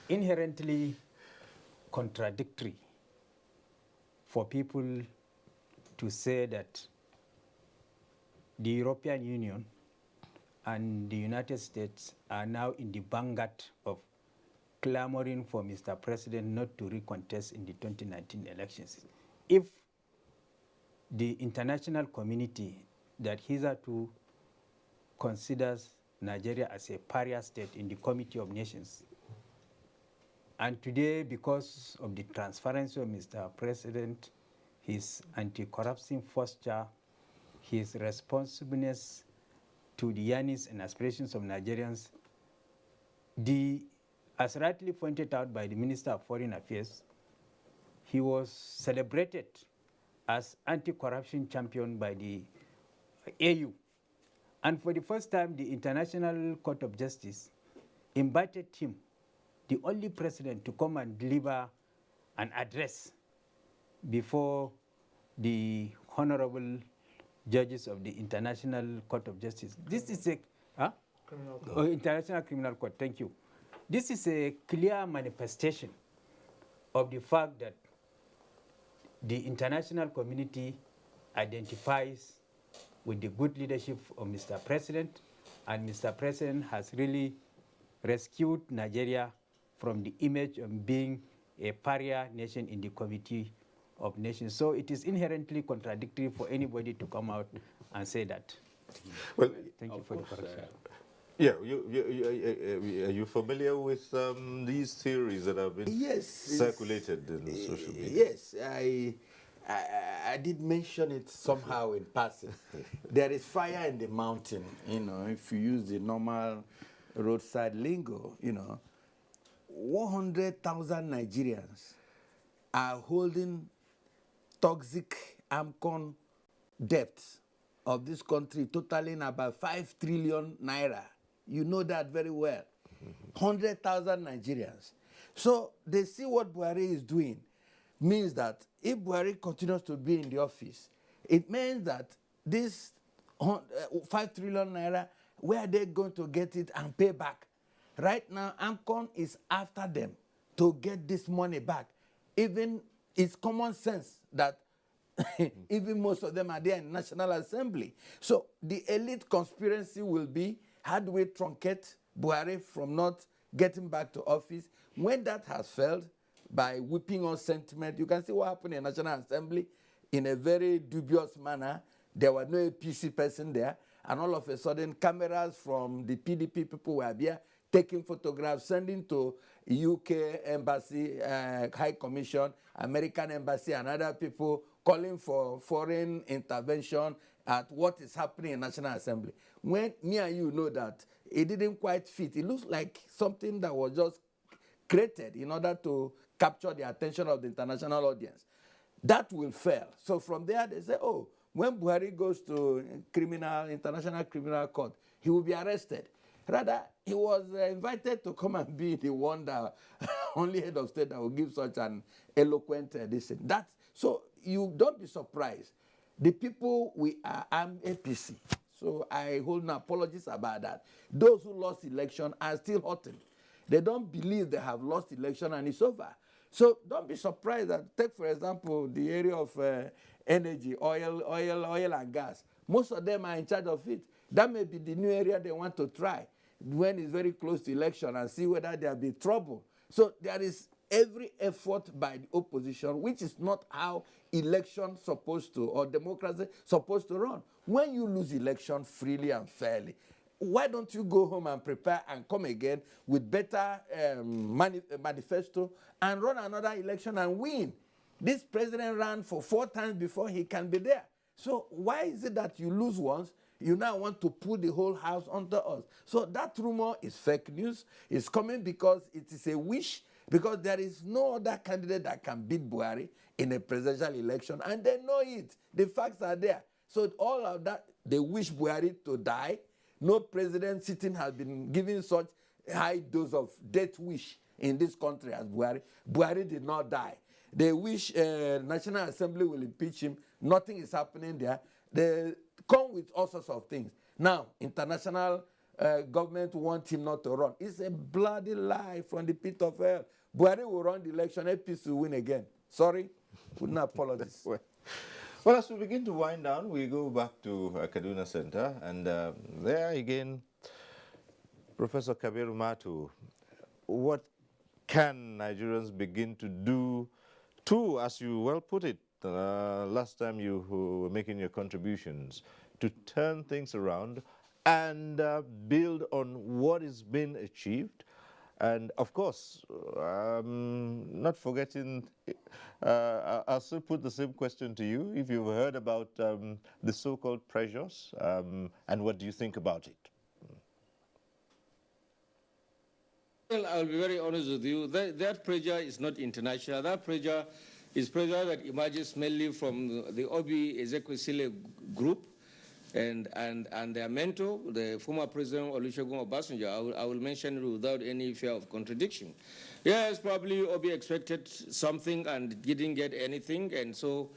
inherently contradictory for people to say that the European Union and the United States are now in the vanguard of clamoring for Mr. President not to recontest in the 2019 elections. If the international community that hitherto considers Nigeria as a pariah state in the Committee of Nations, and today, because of the transparency of Mr. President, his anti-corruption posture, his responsiveness to the yearnings and aspirations of Nigerians, as rightly pointed out by the Minister of Foreign Affairs, he was celebrated as anti-corruption champion by the AU. And for the first time, the International Court of Justice invited him, the only president, to come and deliver an address before the honorable judges of the International Court of Justice. This is a International Criminal Court. Thank you. This is a clear manifestation of the fact that the international community identifies with the good leadership of Mr. President, and Mr. President has really rescued Nigeria from the image of being a pariah nation in the Committee of Nations. So it is inherently contradictory for anybody to come out and say that. Well, thank you for the correction. Yeah, are you familiar with these theories that have been circulated in the social media? Yes, I did mention it somehow in passing. There is fire in the mountain, if you use the normal roadside lingo, 100,000 Nigerians are holding toxic AMCON debt of this country totaling about 5 trillion naira. You know that very well. 100,000 Nigerians. So they see what Buhari is doing means that if Buhari continues to be in the office, it means that this 5 trillion naira, where are they going to get it and pay back? Right now, AMCON is after them to get this money back. Even it's common sense that even most of them are there in National Assembly. So the elite conspiracy will be, how do we truncate Buhari from not getting back to office? When that has failed, by whipping on sentiment, you can see what happened in National Assembly in a very dubious manner. There was no APC person there, and all of a sudden, cameras from the PDP people were there taking photographs, sending to UK Embassy, High Commission, American Embassy, and other people calling for foreign intervention at what is happening in National Assembly. When me and you know that it didn't quite fit, it looks like something that was just created in order to capture the attention of the international audience. That will fail. So from there, they say, oh, when Buhari goes to International Criminal Court, he will be arrested. Rather, he was invited to come and be the one that only head of state that will give such an eloquent decision. So you don't be surprised. The people I'm APC, so I hold no apologies about that. Those who lost election are still hurting. They don't believe they have lost election and it's over. So don't be surprised that, take for example, the area of energy, oil and gas. Most of them are in charge of it. That may be the new area they want to try when it's very close to election and see whether there'll be trouble. So there is every effort by the opposition, which is not how election supposed to, or democracy supposed to run. When you lose election freely and fairly, why don't you go home and prepare and come again with better manifesto and run another election and win? This president ran for 4 times before he can be there. So why is it that you lose once, you now want to put the whole house under us? So that rumor is fake news. It's coming because it is a wish, because there is no other candidate that can beat Buhari in a presidential election, and they know it. The facts are there. So all of that, they wish Buhari to die. No president sitting has been given such high dose of death wish in this country as Buhari. Buhari did not die. They wish National Assembly will impeach him. Nothing is happening there. They come with all sorts of things. Now, international government want him not to run. It's a bloody lie from the pit of hell. Buhari will run the election, APC will win again. Sorry, would not apologize. Well, as we begin to wind down, we go back to Kaduna Center, and there again, Professor Kabiru Matu, what can Nigerians begin to do to, as you well put it, last time you were making your contributions, to turn things around and build on what is being achieved? And of course, not forgetting, I'll still put the same question to you. If you've heard about the so-called pressures, and what do you think about it? Well, I'll be very honest with you. That pressure is not international. That pressure is pressure that emerges mainly from the Obi Ezekwesili group and their mentor, the former President Olusegun Obasanjo. I will mention it without any fear of contradiction. Yes, probably Obi expected something and didn't get anything, and so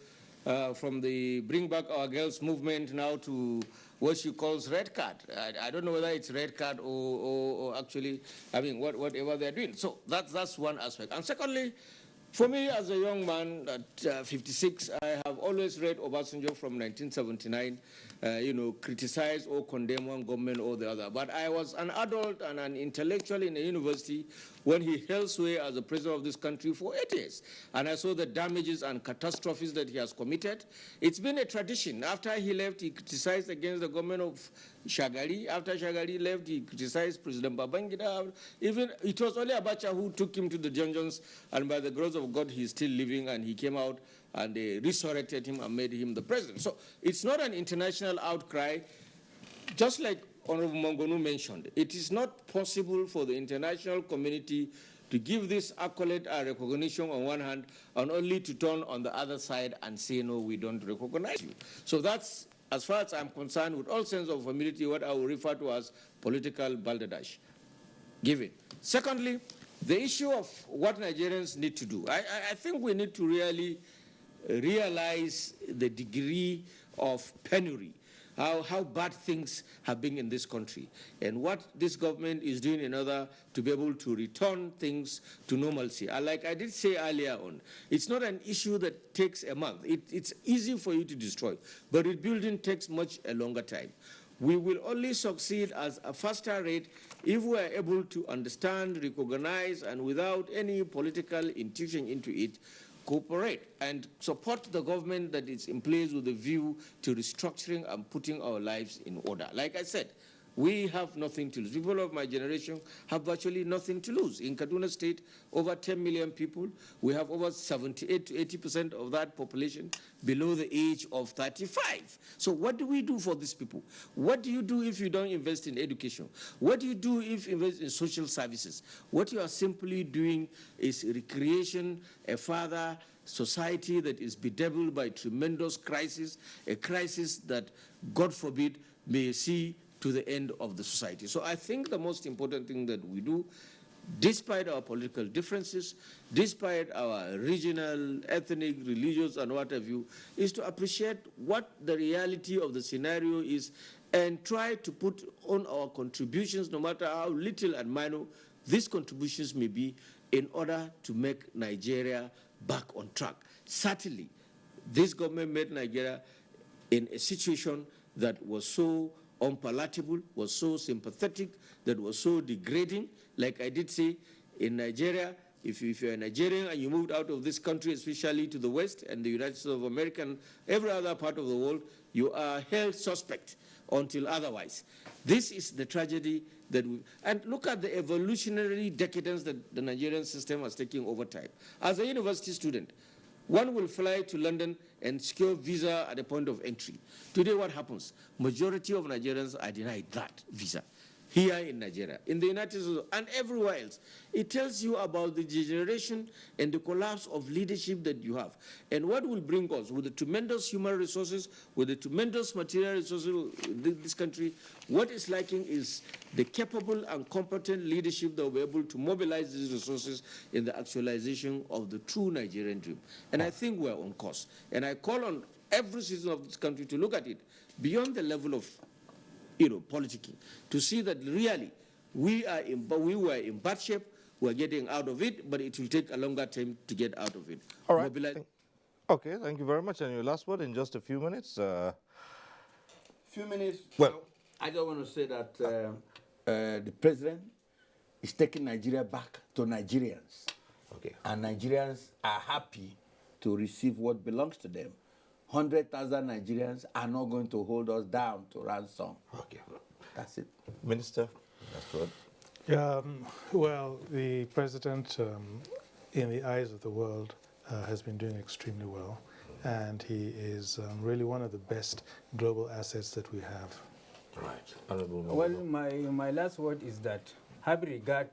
from the Bring Back Our Girls movement now to what she calls red card. I don't know whether it's red card or actually, I mean, whatever they're doing. So that's one aspect. And secondly, for me, as a young man at 56, I have always read Obasanjo from 1979, criticize or condemn one government or the other. But I was an adult and an intellectual in a university when he held sway as the president of this country for 8 years. And I saw the damages and catastrophes that he has committed. It's been a tradition. After he left, he criticized against the government of Shagari. After Shagari left, he criticized President Babangida. Even it was only Abacha who took him to the dungeons, and by the grace of God, he's still living, and he came out and they resurrected him and made him the president. So it's not an international outcry. Just like Honorable Mongonu mentioned, it is not possible for the international community to give this accolade and recognition on one hand, and only to turn on the other side and say, no, we don't recognize you. So that's, as far as I'm concerned, with all sense of humility, what I will refer to as political balderdash. Given. Secondly, the issue of what Nigerians need to do. I think we need to really realize the degree of penury, how bad things have been in this country, and what this government is doing in order to be able to return things to normalcy. Like I did say earlier on, it's not an issue that takes a month. It's easy for you to destroy, but rebuilding takes much a longer time. We will only succeed at a faster rate if we are able to understand, recognize, and without any political intuition into it, cooperate and support the government that is in place with a view to restructuring and putting our lives in order. Like I said, we have nothing to lose. People of my generation have virtually nothing to lose. In Kaduna State, over 10 million people. We have over 78 to 80% of that population below the age of 35. So what do we do for these people? What do you do if you don't invest in education? What do you do if you invest in social services? What you are simply doing is recreation, a further society that is bedeviled by tremendous crisis, a crisis that, God forbid, may see to the end of the society. So I think the most important thing that we do, despite our political differences, despite our regional, ethnic, religious, and what have you, is to appreciate what the reality of the scenario is and try to put on our contributions, no matter how little and minor these contributions may be, in order to make Nigeria back on track. Certainly, this government made Nigeria in a situation that was so unpalatable, was so sympathetic, that was so degrading. Like I did say, in Nigeria, if you're a Nigerian and you moved out of this country, especially to the West and the United States of America and every other part of the world, you are held suspect until otherwise. This is the tragedy that we, and look at the evolutionary decadence that the Nigerian system has taken over time. As a university student, one will fly to London and secure visa at the point of entry. Today what happens? Majority of Nigerians are denied that visa. Here in Nigeria, in the United States, and everywhere else. It tells you about the degeneration and the collapse of leadership that you have. And what will bring us, with the tremendous human resources, with the tremendous material resources in this country, what is lacking is the capable and competent leadership that will be able to mobilize these resources in the actualization of the true Nigerian dream. And I think we're on course. And I call on every citizen of this country to look at it beyond the level of politicking, to see that really we were in bad shape, we're getting out of it, but it will take a longer time to get out of it. All right. Okay, thank you very much. And your last word in just a few minutes. Few minutes. Well, I just want to say that the president is taking Nigeria back to Nigerians. Okay. And Nigerians are happy to receive what belongs to them. 100,000 Nigerians are not going to hold us down to ransom. Okay. That's it. Minister, that's what. Well, the president, in the eyes of the world, has been doing extremely well. And he is really one of the best global assets that we have. Right. Honorable Well, my last word is that have regard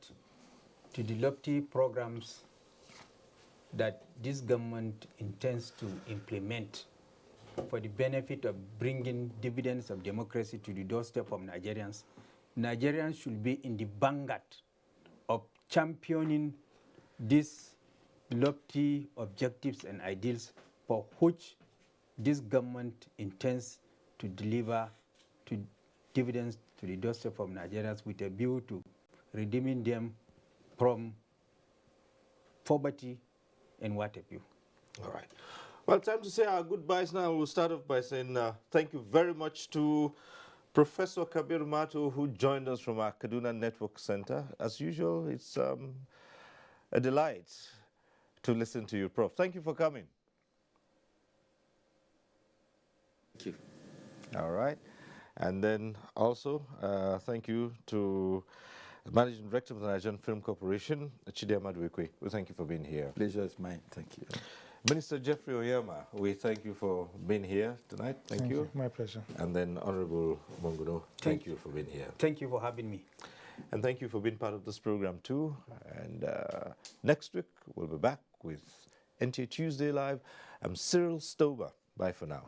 to the lofty programs that this government intends to implement for the benefit of bringing dividends of democracy to the doorstep of Nigerians. Nigerians should be in the vanguard of championing these lofty objectives and ideals for which this government intends to deliver to dividends to the doorstep of Nigerians with a view to redeeming them from poverty and what have you. All right. Well, time to say our goodbyes now. We'll start off by saying thank you very much to Professor Kabir Mato, who joined us from our Kaduna Network Center. As usual, it's a delight to listen to you, Prof. Thank you for coming. Thank you. All right. And then also, thank you to the Managing Director of the Nigerian Film Corporation, Chidema Dwekwe. We thank you for being here. Pleasure is mine. Thank you. Minister Jeffrey Oyema, we thank you for being here tonight. Thank you. My pleasure. And then Honorable Monguno, thank you for being here. Thank you for having me. And thank you for being part of this program too. And next week, we'll be back with NTA Tuesday Live. I'm Cyril Stober. Bye for now.